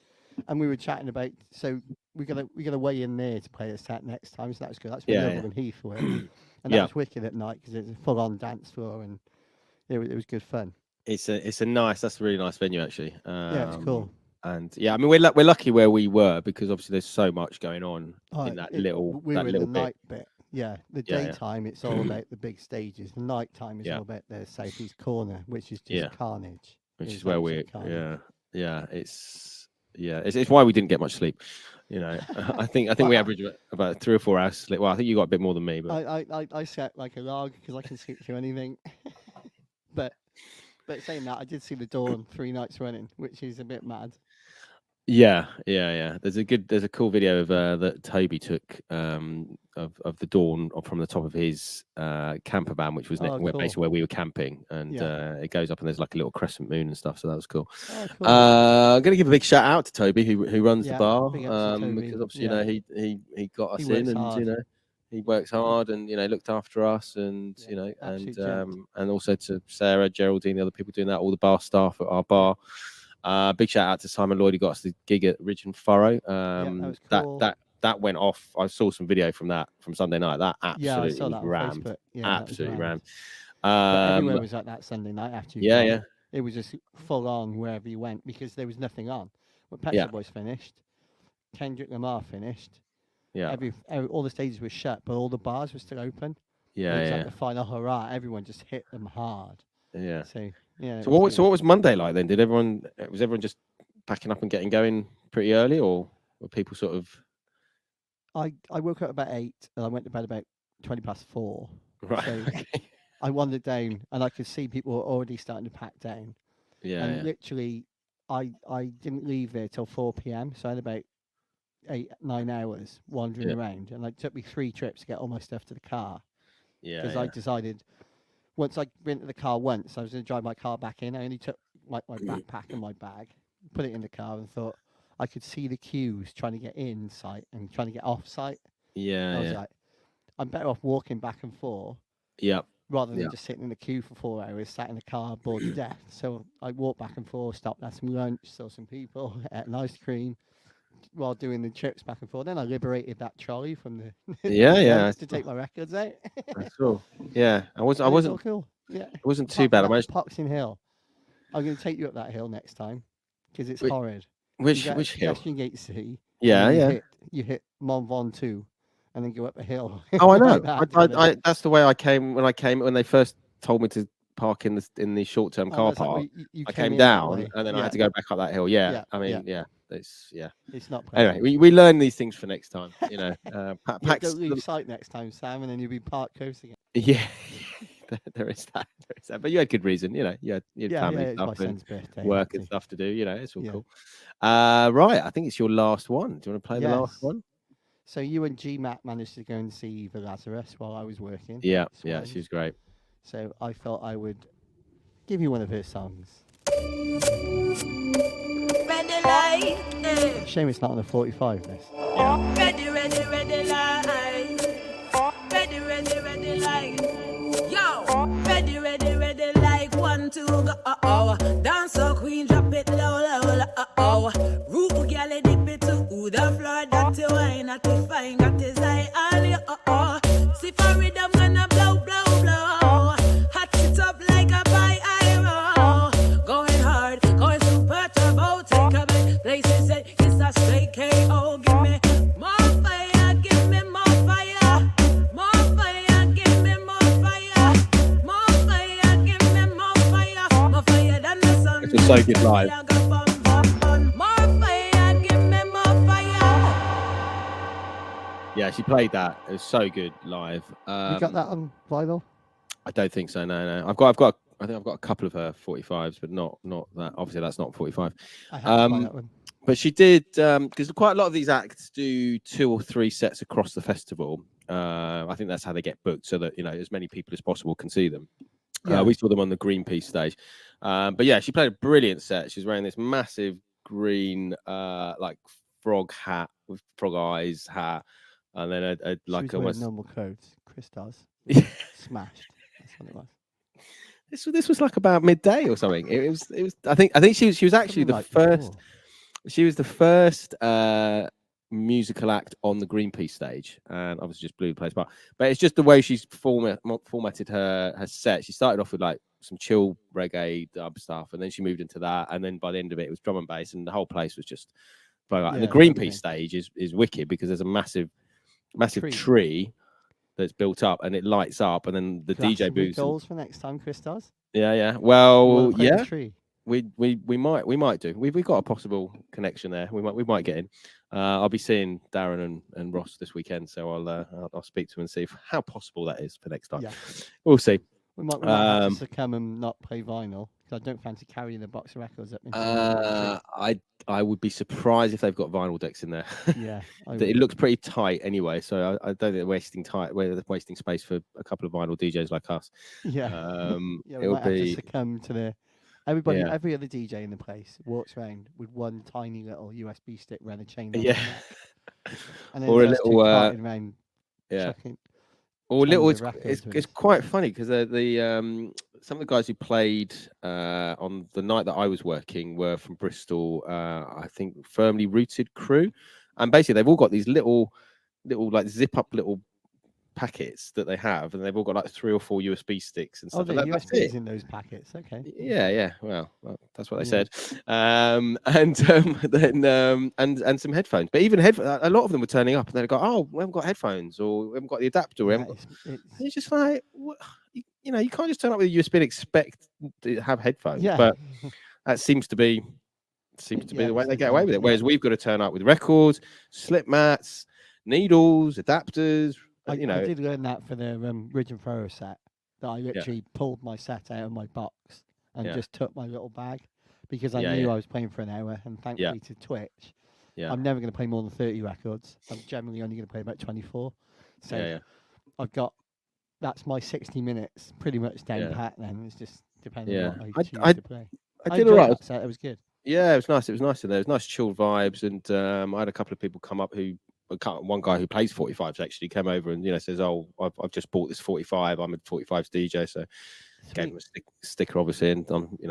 S2: And we were chatting about, so we got a way in there to play a set next time. So that was good. That's where Liverpool and Heath were. And that was wicked at night because it was a full-on dance floor, and it was good fun.
S1: That's a really nice venue, actually.
S2: Yeah, it's cool.
S1: And I mean, we're lucky where we were, because obviously there's so much going on in that little
S2: night bit. Yeah, the daytime it's all about the big stages. The nighttime is all about the southeast corner, which is just carnage.
S1: Which is where we're it's why we didn't get much sleep. I think we average about 3 or 4 hours sleep. Well, I think you got a bit more than me, but
S2: I slept like a log because I can sleep through anything. But saying that, I did see the Dawn 3 nights running, which is a bit mad.
S1: Yeah. There's a cool video of that Toby took of the Dawn from the top of his camper van, which was basically where we were camping, and it goes up and there's like a little crescent moon and stuff, so that was cool.
S2: Cool.
S1: I'm gonna give a big shout out to Toby who runs the bar, because obviously he got us in, and
S2: hard.
S1: he works hard, and looked after us, and and also to Sarah, Geraldine, the other people doing that, all the bar staff at our bar. Big shout out to Simon Lloyd, who got us the gig at Ridge and Furrow.
S2: That was cool.
S1: That went off. I saw some video from Sunday night. That absolutely
S2: I saw that
S1: rammed.
S2: on Facebook.
S1: Absolutely rammed.
S2: Everywhere was like that Sunday night after you.
S1: Yeah.
S2: It was just full on wherever you went because there was nothing on. When Pet
S1: Yeah.
S2: Shop Boys finished, Kendrick Lamar finished.
S1: Yeah.
S2: All the stages were shut, but all the bars were still open.
S1: Yeah.
S2: And it was
S1: Yeah.
S2: like the final hurrah. Everyone just hit them hard.
S1: Yeah.
S2: So yeah.
S1: So what was Monday like then? Was everyone just packing up and getting going pretty early, or were people sort of
S2: I woke up about 8 and I went to bed about 4:20.
S1: right?
S2: So I wandered down and I could see people were already starting to pack down.
S1: Yeah.
S2: And
S1: Yeah.
S2: literally, I didn't leave there till 4 p.m. So I had about 8-9 hours wandering
S1: Yeah.
S2: around, and it took me 3 trips to get all my stuff to the car
S1: Yeah.
S2: because I decided once I went to the car once, I was going to drive my car back in. I only took my backpack and my bag, put it in the car, and thought I could see the queues trying to get in site and trying to get off site.
S1: Yeah.
S2: I was
S1: Yeah.
S2: like, I'm better off walking back and forth
S1: Yeah.
S2: rather than
S1: Yeah.
S2: just sitting in the queue for 4 hours, sat in the car, bored to death. So I walked back and forth, stopped, had some lunch, saw some people, ate an ice cream while doing the trips back and forth. Then I liberated that trolley from the
S1: Yeah. Yeah.
S2: dumps to take my records out.
S1: That's cool. Yeah. I
S2: And it was all
S1: wasn't.
S2: cool. Yeah.
S1: It wasn't too
S2: Apart
S1: bad.
S2: from
S1: I
S2: that
S1: managed.
S2: Poxing Hill. I'm going to take you up that hill next time because it's
S1: Which-
S2: horrid.
S1: Which
S2: You get
S1: which hill?
S2: Pedestrian Gate C.
S1: Yeah.
S2: and
S1: Yeah.
S2: You hit Mont Ventoux and then go up a hill.
S1: Oh, I know.
S2: like that, kind of
S1: I
S2: thing.
S1: that's the way I came when they first told me to park in the short-term
S2: Oh,
S1: car
S2: that's like,
S1: park.
S2: well, you
S1: I
S2: came
S1: came
S2: in that
S1: down
S2: way.
S1: and then I
S2: Yeah,
S1: had to go back up that hill. Yeah.
S2: Yeah,
S1: I mean,
S2: yeah.
S1: yeah. It's
S2: It's not
S1: Anyway,
S2: pleasant.
S1: we learn these things for next time.
S2: Yeah,
S1: Packs.
S2: don't leave sight next time, Sam, and then you'll be parked close again.
S1: Yeah. There is that. But you had good reason. You had
S2: Yeah,
S1: family
S2: it's my
S1: stuff and
S2: son's birthday.
S1: work
S2: had
S1: and
S2: to.
S1: stuff to do. It's all
S2: Yeah.
S1: cool. Right. I think it's your last one. Do you want to play the last
S2: Yes.
S1: one?
S2: So you and GMAT managed to go and see the Lazarus while I was working.
S1: Yeah.
S2: at
S1: Yeah.
S2: Swans.
S1: She was great.
S2: So I felt I would give you one of her songs.
S6: Ready light,
S2: Shame it's not on the 45. This.
S6: ready, ready, ready light. Ready, ready, ready light. Yo, ready, ready, ready like 1, 2, go. Dance so queen, drop it low, low, low. Root girl, dip it to the floor. That you wine, that you fine, got his eye on you. See for rhythm, gonna blow, blow, blow. Hot it up like a pyro. Going hard, going super turbo. Take a bit, places say it's a straight KO. Give me more fire, give me more fire. More fire, give me more fire. More fire, give me more fire. More fire than the sun.
S1: This was so good live.
S6: More fire, give me more fire.
S1: Yeah, she played that. It was so good live.
S2: You got that on vinyl?
S1: I don't think so. No. I think I've got a couple of her 45s, but not that. Obviously, that's not 45.
S2: I have to buy that one.
S1: But she did because quite a lot of these acts do 2 or 3 sets across the festival. I think that's how they get booked, so that as many people as possible can see them.
S2: Yeah.
S1: We saw them on the Greenpeace stage, but yeah, she played a brilliant set. She was wearing this massive green like frog hat with frog eyes hat, and then a
S2: She
S1: like
S2: was wearing
S1: almost
S2: normal clothes. Criztoz. Smashed. That's what it was.
S1: this was like about midday or something. It was. I think she was actually
S2: Something
S1: the
S2: like
S1: first.
S2: before.
S1: She was the first musical act on the Greenpeace stage, and obviously just blew the place apart. But it's just the way she's formatted her set. She started off with like some chill reggae dub stuff, and then she moved into that, and then by the end of it, it was drum and bass, and the whole place was just blowing up. And the
S2: Yeah,
S1: Greenpeace
S2: okay.
S1: stage is wicked because there's a massive
S2: Tree.
S1: tree that's built up, and it lights up, and then the DJ
S2: Glastonbury
S1: booths.
S2: goals for next time, Criztoz.
S1: Yeah.
S2: You
S1: Well,
S2: wanna play the
S1: yeah.
S2: Tree?
S1: We might do. We've got a possible connection there. We might get in. I'll be seeing Darren and Ross this weekend, so I'll speak to them and see how possible that is for next time.
S2: Yeah.
S1: We'll see.
S2: We might have
S1: Um,
S2: to succumb and not play vinyl because I don't fancy carrying the box of records up. Into the
S1: I would be surprised if they've got vinyl decks in there.
S2: tree. Yeah. I
S1: It
S2: would.
S1: looks pretty tight anyway, so I don't think they're wasting space for a couple of vinyl DJs like us.
S2: Yeah. Yeah, we
S1: It'll
S2: might have to
S1: be
S2: succumb to the. Everybody,
S1: Yeah.
S2: every other DJ in the place walks around with one tiny little USB stick around a chain. on
S1: yeah,
S2: their neck, and then
S1: or a
S2: us two
S1: little
S2: carting around
S1: yeah.
S2: chucking
S1: Or little,
S2: tons
S1: it's
S2: of records
S1: it's,
S2: with
S1: it's
S2: us.
S1: quite funny because some of the guys who played on the night that I was working were from Bristol. I think Firmly Rooted crew, and basically they've all got these little like zip up little packets that they have, and they've all got like 3 or 4 USB sticks and
S2: Oh,
S1: stuff.
S2: the
S1: And that's it.
S2: USBs in those packets. Okay.
S1: Yeah. Well, that's what they
S2: Yeah.
S1: said. And then and some headphones. But even a lot of them were turning up, and they'd go, "Oh, we haven't got headphones, or we haven't got the adapter." We
S2: Yeah,
S1: haven't got...
S2: it's
S1: And it's just like, what? You know, you can't just turn up with a USB and expect to have headphones.
S2: yeah.
S1: But that seems to be
S2: Yeah,
S1: the way
S2: it's
S1: they
S2: the
S1: get away
S2: thing,
S1: with it.
S2: yeah.
S1: Whereas we've got to turn up with records, slip mats, needles, adapters.
S2: I
S1: You know,
S2: did learn that for the Ridge and Thrower set. That I literally pulled my set out of my box and
S1: Yeah.
S2: just took my little bag because I
S1: Yeah,
S2: knew
S1: yeah.
S2: I was playing for an hour. And thankfully to Twitch,
S1: yeah,
S2: I'm never going to play more than 30 records. I'm generally only going to play about 24. So
S1: yeah.
S2: I've got that's my 60 minutes pretty much down
S1: Yeah.
S2: pat. Then it's just depending
S1: Yeah.
S2: on what I choose
S1: I
S2: to play.
S1: I
S2: I
S1: did
S2: enjoyed
S1: alright.
S2: that set. It was good.
S1: Yeah, it was nice. It was nice in there. It was nice chilled vibes, and I had a couple of people come up who, one guy who plays 45s actually came over and says, "Oh, I've just bought this 45. I'm a 45s DJ," so gave him a sticker obviously, and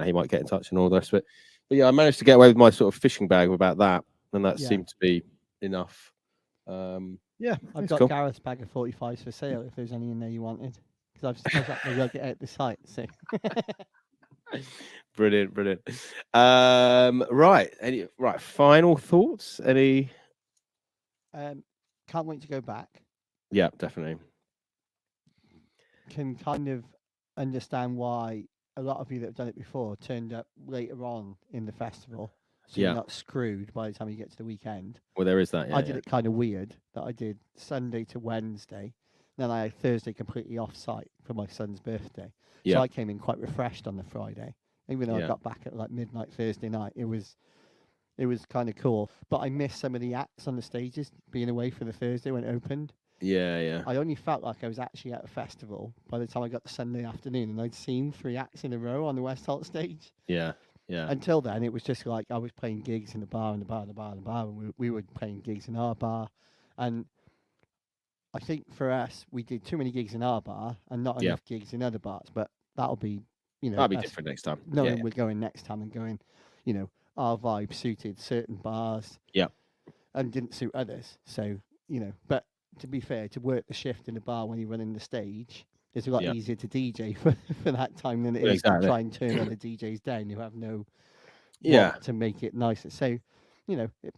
S1: he might get in touch and all the rest of it. But yeah, I managed to get away with my sort of fishing bag about that, and that
S2: Yeah.
S1: seemed to be enough. Yeah,
S2: I've
S1: it's
S2: got
S1: cool.
S2: Gareth's bag of 45s for sale if there's any in there you wanted. Because I've had to lug it out the site. So
S1: Brilliant. Right. Final thoughts? Any?
S2: can't wait to go back.
S1: Yeah, definitely.
S2: Can kind of understand why a lot of you that have done it before turned up later on in the festival. So
S1: Yeah.
S2: you're not screwed by the time you get to the weekend.
S1: Well, there is that. Yeah,
S2: I did it kind of weird that I did Sunday to Wednesday. Then I had Thursday completely off site for my son's birthday.
S1: Yeah.
S2: So I came in quite refreshed on the Friday. Even though I
S1: Yeah.
S2: got back at like midnight Thursday night, it was kind of cool. But I missed some of the acts on the stages being away for the Thursday when it opened.
S1: Yeah.
S2: I only felt like I was actually at a festival by the time I got to Sunday afternoon, and I'd seen 3 acts in a row on the West Holt stage.
S1: Yeah.
S2: Until then, it was just like I was playing gigs in the bar, and we were playing gigs in our bar. And I think for us, we did too many gigs in our bar and not enough gigs in other bars. But that'll be,
S1: That'll be
S2: us
S1: different next time.
S2: knowing we're going next time and going, our vibe suited certain bars.
S1: Yeah.
S2: And didn't suit others. So, but to be fair, to work the shift in the bar when you're running the stage, it's a lot easier to DJ for that time than it is to try and turn other DJs down who have no to make it nicer. So,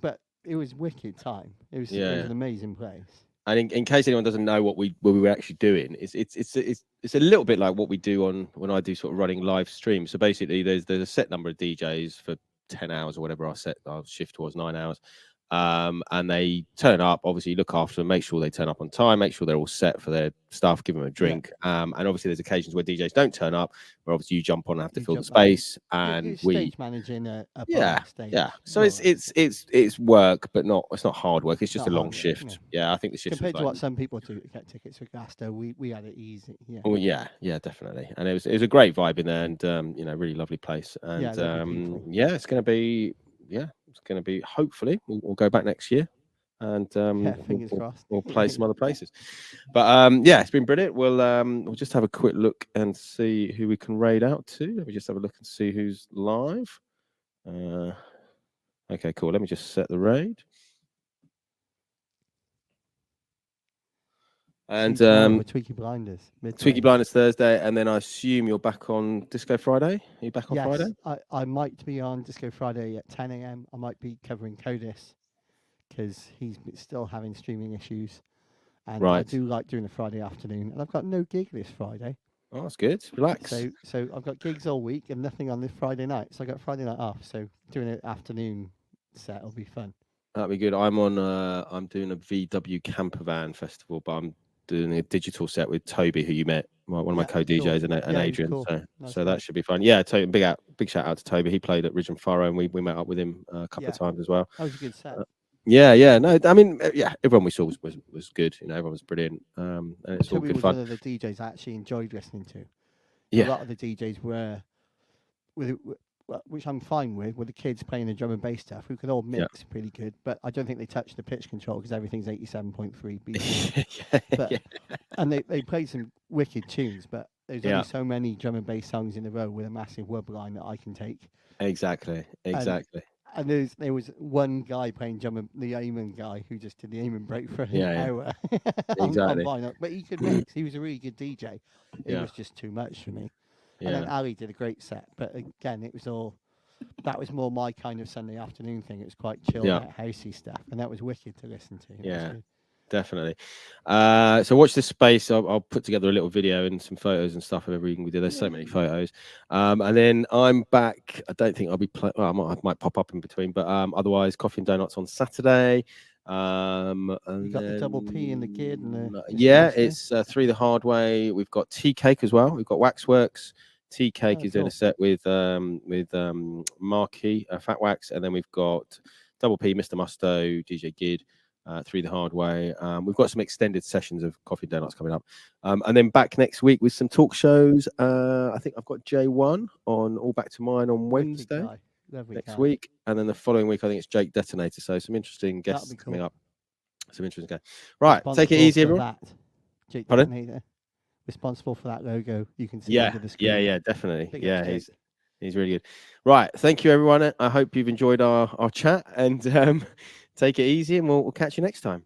S2: but it was wicked time. It was an amazing place.
S1: And in case anyone doesn't know what we were actually doing, it's a little bit like what we do when I do sort of running live streams. So basically, there's a set number of DJs for 10 hours or whatever our shift was, 9 hours. And they turn up, obviously look after them, make sure they turn up on time, make sure they're all set for their stuff, give them a drink. And obviously there's occasions where DJs don't turn up, where obviously you jump on and have to fill the space. And
S2: you're stage managing a bar stage.
S1: Yeah. So it's work, but it's not hard work. It's just a long shift. Yeah, I think the shift
S2: compared to what some people do to get tickets for Glastonbury, we had it easy. Yeah.
S1: Oh yeah, definitely. And it was a great vibe in there, and really lovely place. And it's going to be it's going to be, hopefully we'll go back next year, and
S2: fingers crossed.
S1: We'll play some other places. But it's been brilliant. We'll just have a quick look and see who we can raid out to. Let me just have a look and see who's live. Okay, cool. Let me just set the raid. And
S2: Tweaky Blinders.
S1: Tweaky Blinders Thursday, and then I assume you're back on Disco Friday. Are you back on Friday?
S2: I might be on Disco Friday at 10 a.m. I might be covering Codis because he's still having streaming issues. And I do like doing a Friday afternoon. And I've got no gig this Friday.
S1: Oh, that's good. Relax.
S2: So I've got gigs all week and nothing on this Friday night. So I got Friday night off. So doing an afternoon set will be fun.
S1: That'll be good. I'm doing a VW camper van festival, but I'm doing a digital set with Toby, who you met, one of my co-DJs, and Adrian.
S2: Cool.
S1: So that should be fun. Yeah, big shout out to Toby. He played at Ridge and Furrow, and we met up with him a couple of times as well.
S2: That was a good set.
S1: No, I mean, everyone we saw was good. Everyone was brilliant. And it's
S2: Toby
S1: all good
S2: was
S1: fun.
S2: one of the DJs I actually enjoyed listening to.
S1: Yeah.
S2: A lot of the DJs were, which I'm fine with the kids playing the drum and bass stuff, who can all mix pretty good, but I don't think they touch the pitch control because everything's 87.3 BPM. And they played some wicked tunes, but there's only so many drum and bass songs in a row with a massive wub line that I can take.
S1: Exactly.
S2: And there was one guy playing drum, the Eamon guy who just did the Eamon break for an
S1: Yeah, yeah.
S2: hour on
S1: Exactly.
S2: vinyl. But he could mix. He was a really good DJ. It
S1: Yeah.
S2: was just too much for me. And then
S1: Yeah.
S2: Ali did a great set. But again, it was all, that was more my kind of Sunday afternoon thing. It was quite chill,
S1: Yeah.
S2: out, housey stuff. And that was wicked to listen to. It was
S1: Yeah.
S2: good.
S1: Definitely. So watch this space. I'll put together a little video and some photos and stuff of everything we did. There's so many photos. And then I'm back. I don't think I'll be playing. Well, I might pop up in between, but otherwise, Coffee and Donuts on Saturday. And
S2: You got the double P in the kid and the
S1: yeah,
S2: Mr.
S1: it's Through the Hard Way. We've got Tea Cake as well. We've got Waxworks. Tea Cake
S2: Oh,
S1: is doing a
S2: cool.
S1: set with Marquee, Fat Wax, and then we've got Double P, Mr. Musto, DJ Gid. Through the Hard Way. We've got some extended sessions of Coffee and Donuts coming up. And then back next week with some talk shows. I think I've got J1 on All Back to Mine on Wednesday next week. And then the following week, I think it's Jake Detonator. So some interesting guests coming up. Some interesting guests. Right, take it easy, everyone.
S2: Jake
S1: Pardon?
S2: Detonator. Responsible for that logo. You can see
S1: Yeah,
S2: under the screen.
S1: yeah, definitely.
S2: Big
S1: Yeah,
S2: ups, Jake.
S1: he's really good. Right, thank you, everyone. I hope you've enjoyed our chat and take it easy, and we'll catch you next time.